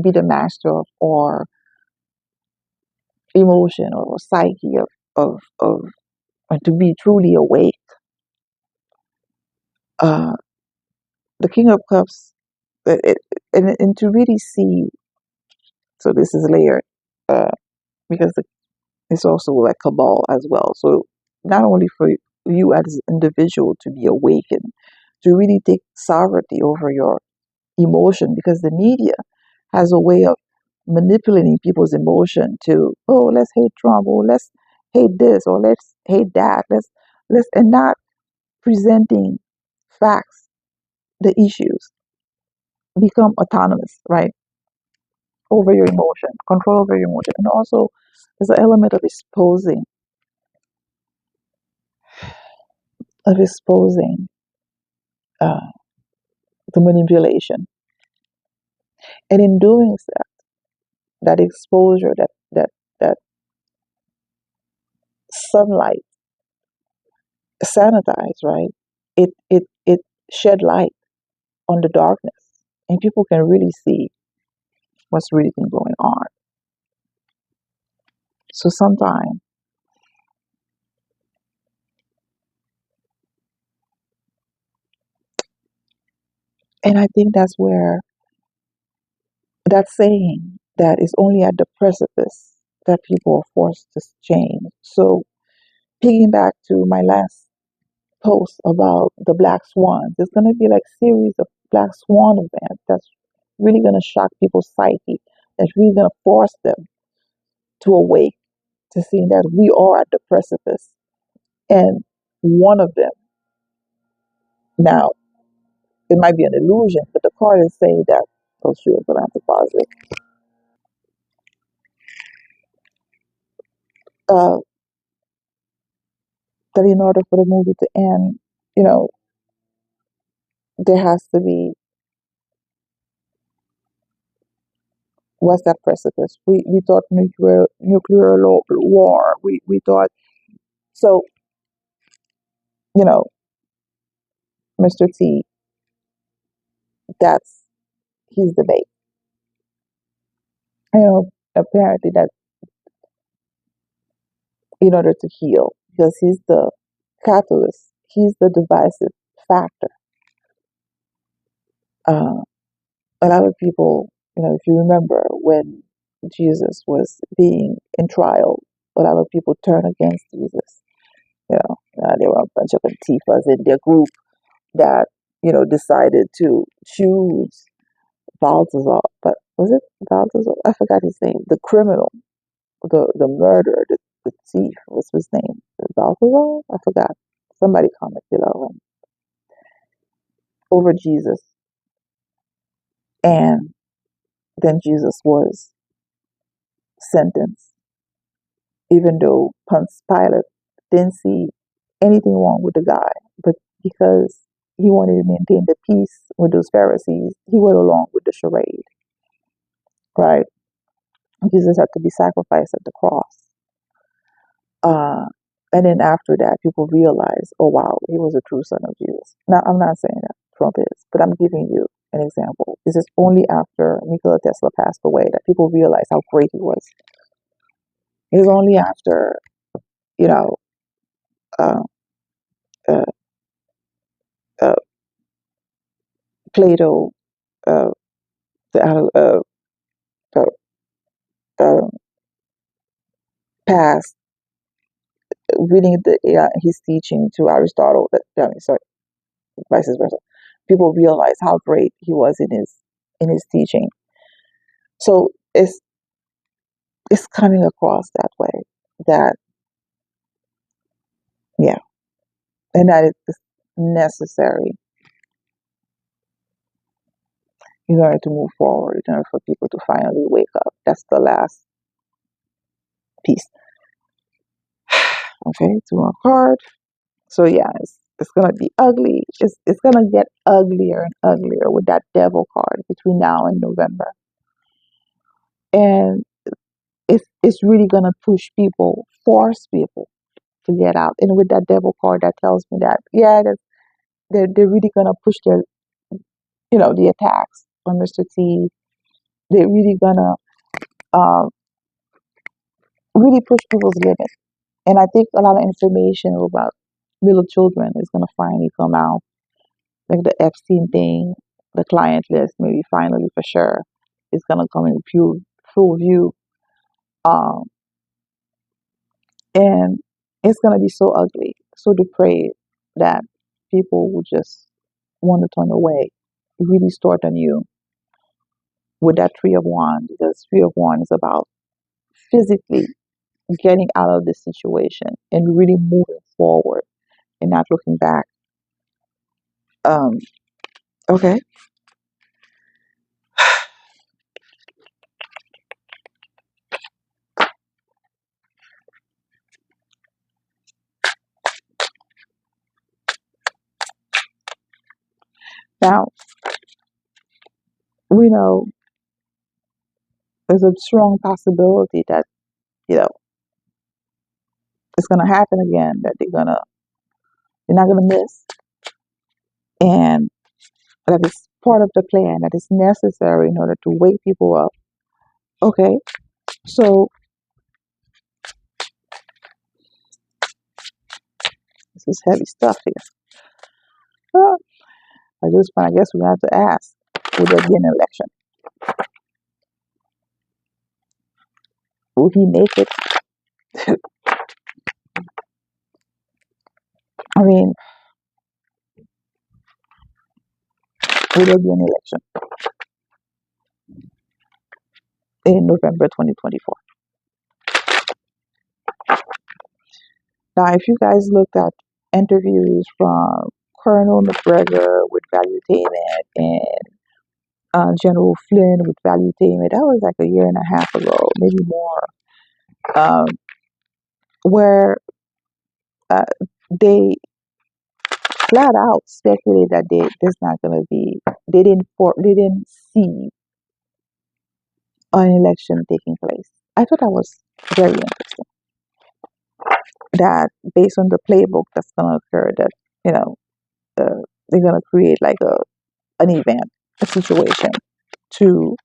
be the master of our emotion or psyche, of and to be truly awake. Uh, the King of Cups, and to really see. So this is layered, because it's also like cabal as well. So not only for you as an individual to be awakened, to really take sovereignty over your emotion, because the media has a way of manipulating people's emotion to, oh, let's hate Trump, or let's hate this, or let's hate that, let's and not presenting facts, the issues, become autonomous, right? Over your emotion, control over your emotion. And also there's an element of exposing uh, the manipulation. And in doing so, that exposure, that sunlight sanitize, right? It shed light on the darkness, and people can really see what's really been going on. So sometimes, and I think that's where that saying that is only at the precipice that people are forced to change. So picking back to my last post about the black swans, there's gonna be like series of black swan events that's really gonna shock people's psyche. That's really gonna force them to awake to seeing that we are at the precipice. And one of them, now it might be an illusion, but the card is saying that, oh shoot, but I have to pause it. Uh, that in order for the movie to end, you know, there has to be, what's that precipice? We thought war. We thought, so, you know, Mr. T, that's his debate. You know, apparently that in order to heal, because he's the catalyst, he's the divisive factor. Uh, a lot of people, if you remember when Jesus was being in trial, a lot of people turned against Jesus. There were a bunch of Antifas in their group that, decided to choose Balthazar. But was it Balthazar? I forgot his name. The criminal, the murderer, the thief. What's his name? Balthazar? I forgot. Somebody comment below. Over Jesus. And then Jesus was sentenced, even though Pontius Pilate didn't see anything wrong with the guy. But because he wanted to maintain the peace with those Pharisees, he went along with the charade, right? Jesus had to be sacrificed at the cross. Uh, and then after that, people realized, oh wow, he was a true son of Jesus. Now, I'm not saying that Trump is, but I'm giving you an example. This is only after Nikola Tesla passed away that people realized how great he was. It was only after, you know, uh, uh, uh, Plato, uh, the, uh, uh, passed, reading his teaching to Aristotle, sorry, vice versa. People realized how great he was in his teaching. So it's coming across that way, that, yeah, and that it's necessary in order to move forward, in order for people to finally wake up. That's the last piece. Okay, two more card. So yeah, it's gonna be ugly. It's gonna get uglier and uglier with that devil card between now and November. And it's really gonna push people, force people to get out. And with that devil card, that tells me that, yeah, they're really gonna push their, the attacks on Mr. T. They're really gonna um, really push people's limits. And I think a lot of information about little children is gonna finally come out, like the Epstein thing, the client list, maybe finally for sure, is gonna come in full view. Um, and it's gonna be so ugly, so depraved that people will just want to turn away, really start anew with that Three of Wands, because Three of Wands is about physically getting out of this situation and really moving forward and not looking back. Um, Okay. Now, we know there's a strong possibility that, you know, it's going to happen again, that they're not going to miss. And that is part of the plan, that is necessary in order to wake people up. Okay. So this is heavy stuff here. Uh, At this point, I guess we have to ask, will there be an election? Will he make it? I mean, will there be an election in November 2024? Now, if you guys looked at interviews from Colonel McGregor with Valuetainment and General Flynn with Valuetainment, that was like a year and a half ago, maybe more, um, where uh, they flat out speculated that there's not going to be, they didn't see an election taking place. I thought that was very interesting. That based on the playbook that's going to occur, that you know they're going to create like an event, a situation to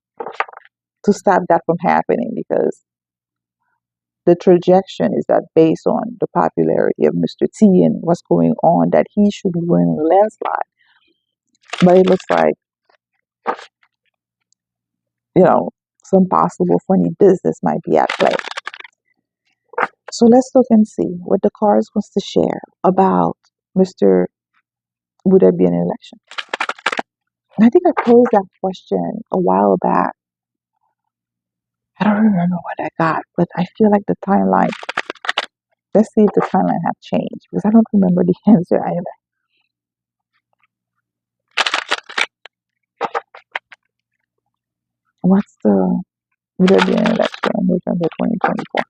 stop that from happening, because the projection is that based on the popularity of Mr. T and what's going on, that he should win a landslide. But it looks like, some possible funny business might be at play. So let's look and see what the cards wants to share about Mr. Would there be an election? And I think I posed that question a while back. I don't remember what I got, but I feel like the timeline, let's see if the timeline have changed, because I don't remember the answer either. Would there be an election in November 2024?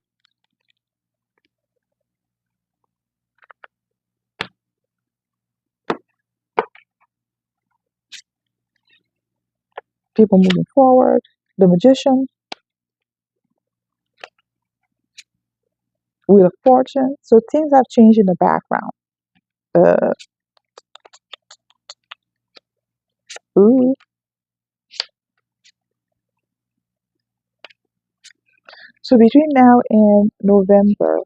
People moving forward, the Magician, Wheel of Fortune. So things have changed in the background. Uh, ooh. So between now and November,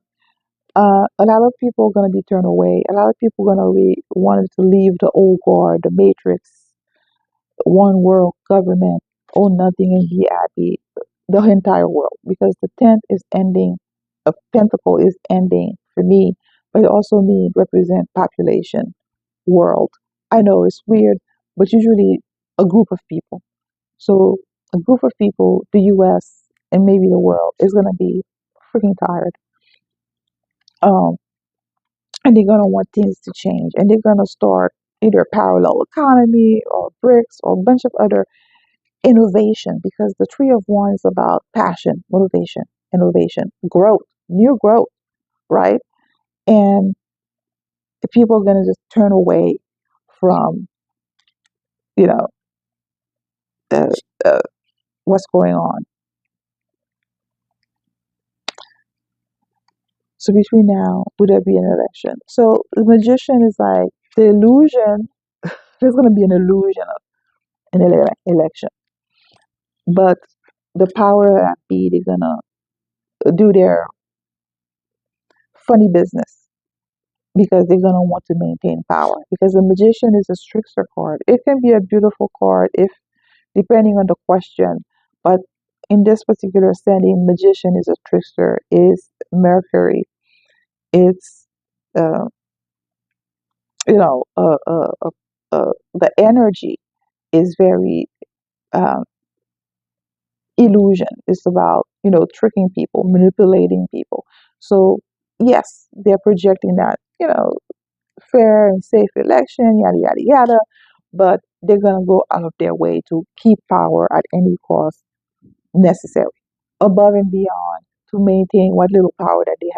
a lot of people are going to be turned away. A lot of people are going to be wanting to leave the old guard, the matrix, one world government, own nothing and be happy, the entire world, because the 10th is ending, a pentacle is ending for me, but it also means represent population, world. I know it's weird, but usually a group of people. So a group of people, the US and maybe the world, is going to be freaking tired. Um, and they're going to want things to change, and they're going to start either parallel economy or BRICS or a bunch of other innovation, because the Tree of One is about passion, motivation, innovation, growth, new growth, right? And the people are going to just turn away from, you know, the, what's going on. So between now, would there be an election? So the Magician is like the illusion. There's going to be an illusion of an election, but the power that be, they're going to do their funny business, because they're going to want to maintain power, because the Magician is a trickster card. It can be a beautiful card if depending on the question, but in this particular setting, Magician is a trickster, is Mercury, it's uh, you know the energy is very um, illusion. It's about tricking people, manipulating people. So yes, they're projecting that fair and safe election, yada yada yada. But they're gonna go out of their way to keep power at any cost necessary, above and beyond, to maintain what little power that they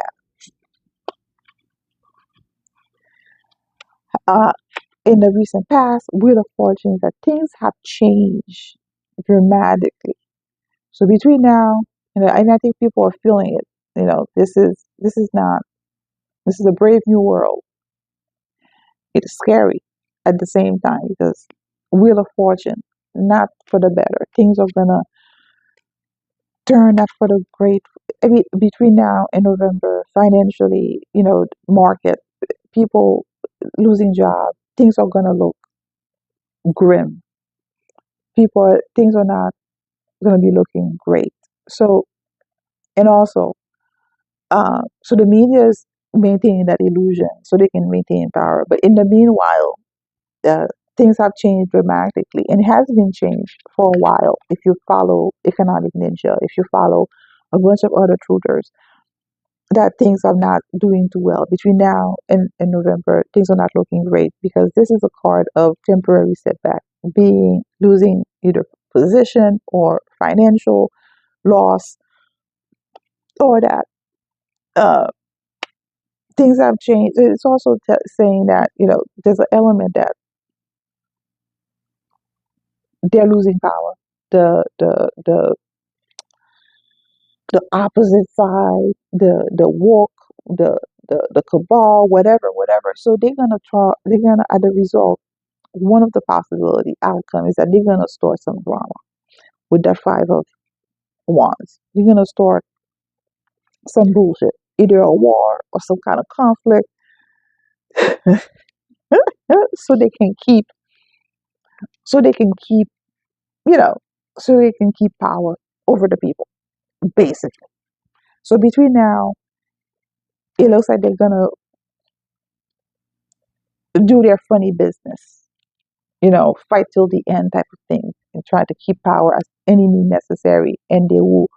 have. In the recent past, Wheel of Fortune, that things have changed dramatically. So between now, and I think people are feeling it. This is not this is a brave new world. It's scary at the same time because Wheel of Fortune, not for the better. Things are gonna turn not for the great. I mean, between now and November, financially, market, people losing jobs, things are gonna look grim. Things are not gonna be looking great. So, and also, so the media is maintaining that illusion so they can maintain power. But in the meanwhile, uh, things have changed dramatically, and it has been changed for a while. If you follow Economic Ninja, if you follow a bunch of other truthers, that things are not doing too well. Between now and November, things are not looking great because this is a card of temporary setback, being losing either position or financial loss, or that uh, things have changed. It's also saying that there's an element that they're losing power. The opposite side, the walk, the cabal, whatever. So they're gonna try. They're gonna, as a result, one of the possibility outcome is that they're gonna start some drama with that Five of Wands. They're gonna start some bullshit, either a war or some kind of conflict, so they can keep, so they can keep, you know, so they can keep power over the people, basically. So between now, it looks like they're gonna do their funny business, fight till the end type of thing, and try to keep power as any means necessary. And you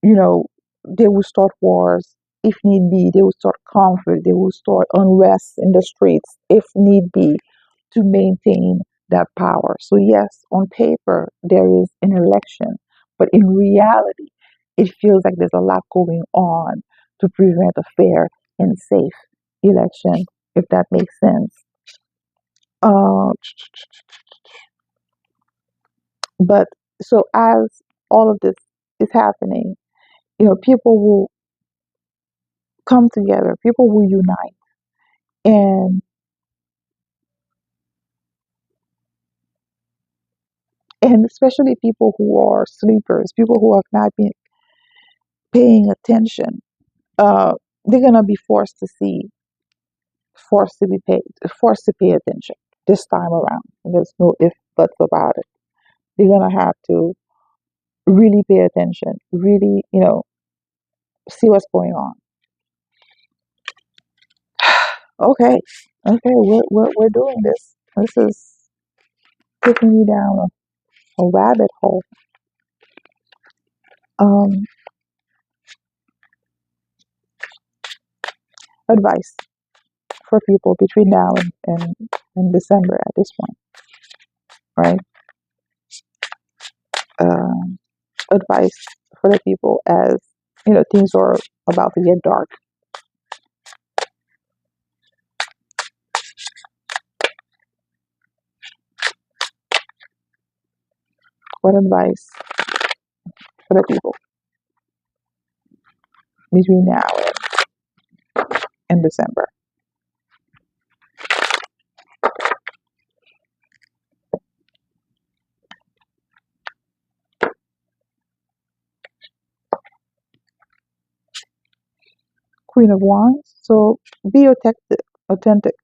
know, they will start wars if need be. They will start conflict. They will start unrest in the streets if need be to maintain that power. So yes, on paper there is an election, but in reality, it feels like there's a lot going on to prevent a fair and safe election, if that makes sense. Uh, but so as all of this is happening, people will come together, people will unite, and especially people who are sleepers, people who have not been paying attention, uh, they're gonna be forced to pay attention this time around. There's no if buts about it. They're gonna have to really pay attention, really, see what's going on. Okay, okay, we're doing this. This is taking you down a rabbit hole. Um, Advice for people between now and December at this point, right? Um, Advice for the people as things are about to get dark. What advice for the people between now and December? Queen of Wands. So be authentic.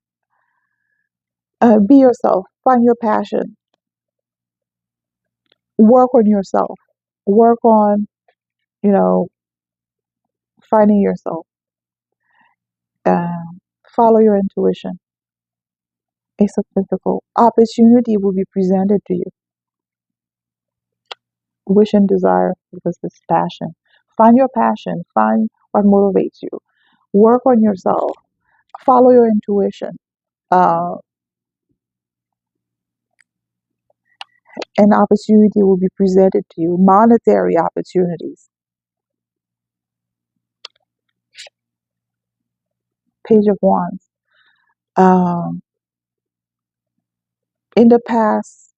Be yourself. Find your passion. Work on yourself. Work on you know finding yourself. Follow your intuition. Ace of Pentacles. Opportunity will be presented to you. Wish and desire because it's passion. Find your passion. Find what motivates you. Work on yourself. Follow your intuition. Uh, An opportunity will be presented to you, monetary opportunities. Page of Wands. Um, in the past,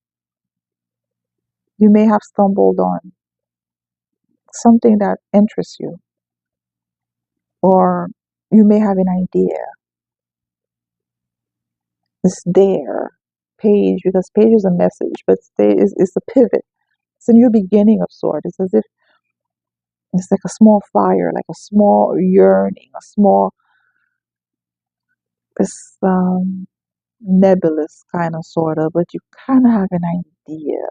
you may have stumbled on something that interests you, or you may have an idea. It's there. Page, because page is a message, but it's a pivot. It's a new beginning of sort. It's as if it's like a small fire, like a small yearning, a small, it's nebulous kind of sort of, but you kind of have an idea.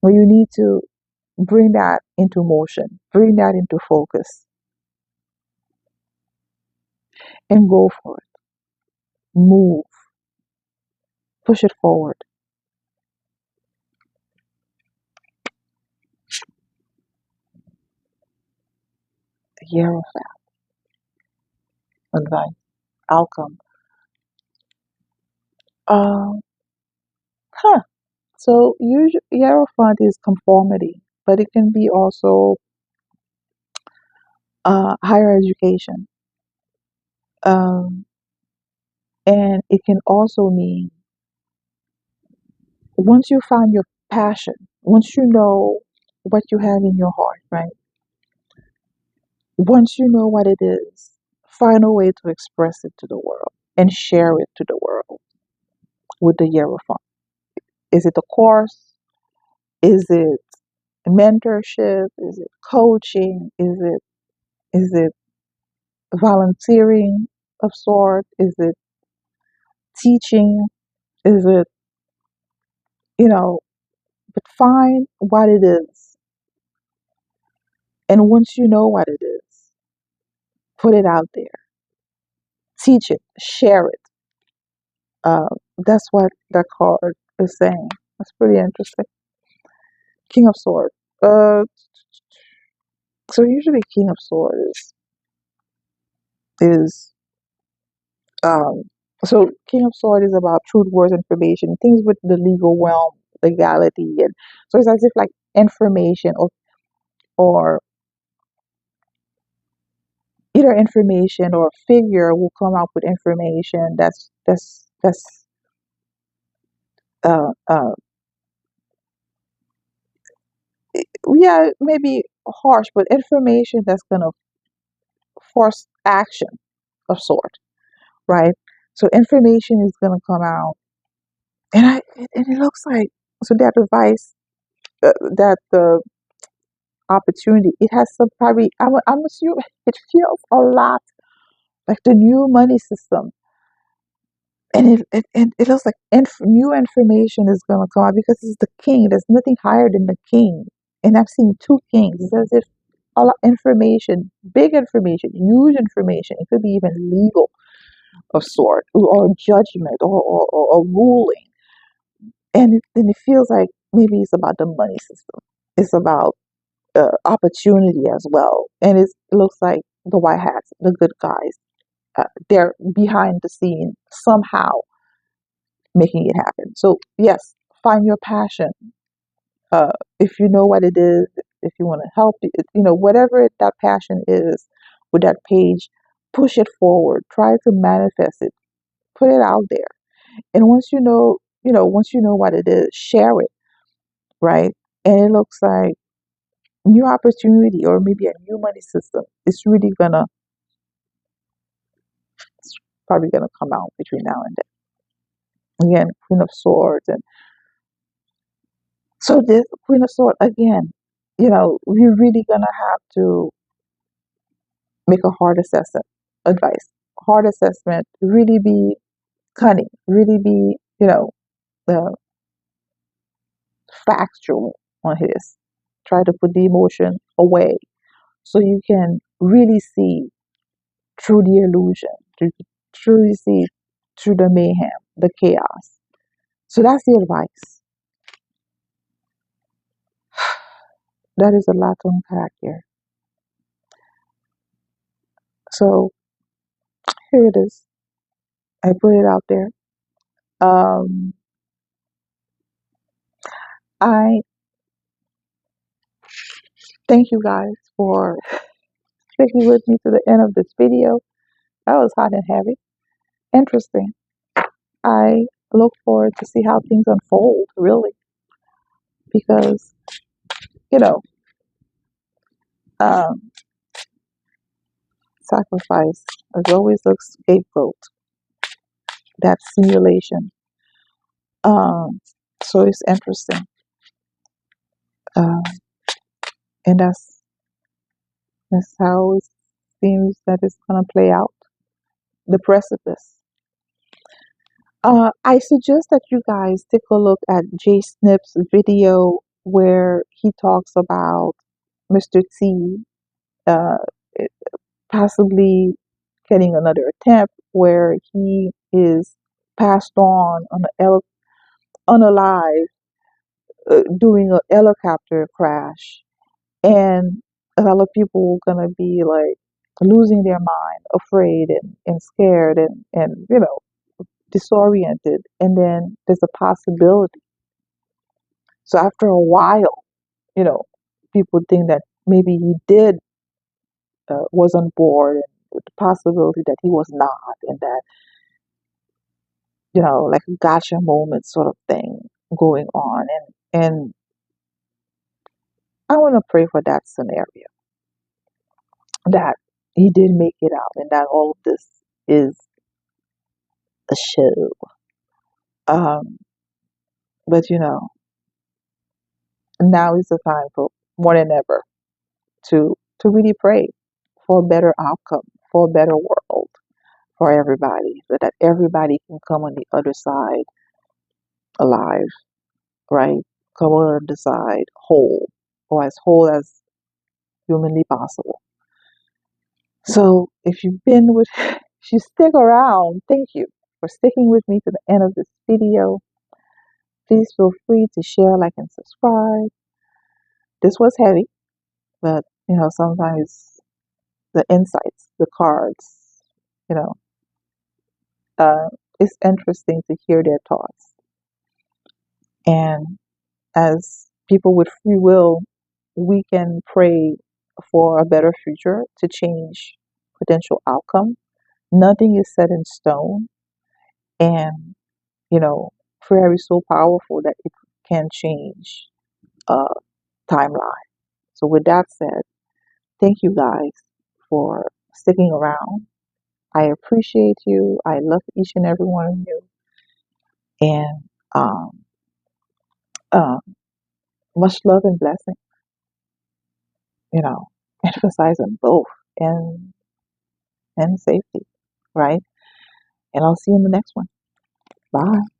But you need to bring that into motion, bring that into focus, and go for it. Move, push it forward. The Hierophant, advice, outcome. Um, huh. So usually Hierophant is conformity, but it can be also higher education. Um, and it can also mean once you find your passion, once you know what you have in your heart, right? Once you know what it is, find a way to express it to the world and share it to the world with the Hierophant. Is it a course? Is it mentorship? Is it coaching? Is it volunteering of sort? Is it teaching? Is it, you know, but find what it is. And once you know what it is, put it out there. Teach it, share it. That's what that card is saying. That's pretty interesting. King of Swords. Uh, so usually King of Swords is um. So King of Swords is about truth, words, information, things with the legal realm, legality, and so it's as if like information or either information or figure will come up with information that's uh uh yeah, maybe harsh, but information that's gonna force action of sort, right? So information is gonna come out, and it looks like so that device, that the opportunity, it has some probably. I'm assuming it feels a lot like the new money system, and it looks like new information is gonna come out because it's the king. There's nothing higher than the king, and I've seen two kings. It's as if a lot information, big information, huge information. It could be even legal of sort, or judgment, or ruling. And it feels like maybe it's about the money system. It's about opportunity as well. And it looks like the white hats, the good guys, they're behind the scene somehow making it happen. So yes, find your passion. If you know what it is, if you want to help, whatever that passion is with that page, push it forward. Try to manifest it. Put it out there. And once you know what it is, share it, right? And it looks like new opportunity or maybe a new money system. It's probably gonna come out between now and then. Again, Queen of Swords, and so this Queen of Swords again. We're really gonna have to make a hard assessment. Advice, hard assessment. Really be cunning. Really be uh, factual on his. Try to put the emotion away so you can really see through the illusion, to truly see through the mayhem, the chaos. So that's the advice. That is a lot to unpack here. So here it is. I put it out there. Um, I thank you guys for sticking with me to the end of this video. That was hot and heavy. Interesting. I look forward to see how things unfold, really, because, you know, um, sacrifice is always a scapegoat, that simulation. Um, so it's interesting. Um, and that's how it seems that it's going to play out. The precipice. I suggest that you guys take a look at Jay Snip's video where he talks about Mr. T uh, possibly getting another attempt where he is passed on unalive doing a helicopter crash, and a lot of people are gonna be like losing their mind, afraid and scared and disoriented, and then there's a possibility. So after a while, you know, people think that maybe he did was on board, and with the possibility that he was not, and that like a gotcha moment sort of thing going on, and I want to pray for that scenario, that he did make it out, and that all of this is a show. Um, but now is the time for more than ever to really pray for a better outcome, for a better world for everybody, so that everybody can come on the other side alive, right? Come on the other side whole, or as whole as humanly possible. So if you stick around, thank you for sticking with me to the end of this video. Please feel free to share, like, and subscribe. This was heavy, but sometimes the insights, the cards, you know, it's interesting to hear their thoughts. And as people with free will, we can pray for a better future to change potential outcome. Nothing is set in stone, and prayer is so powerful that it can change a timeline. So with that said, thank you guys for sticking around. I appreciate you. I love each and every one of you, and um, uh, much love and blessing. You know, emphasize on both, and safety, right? And I'll see you in the next one. Bye.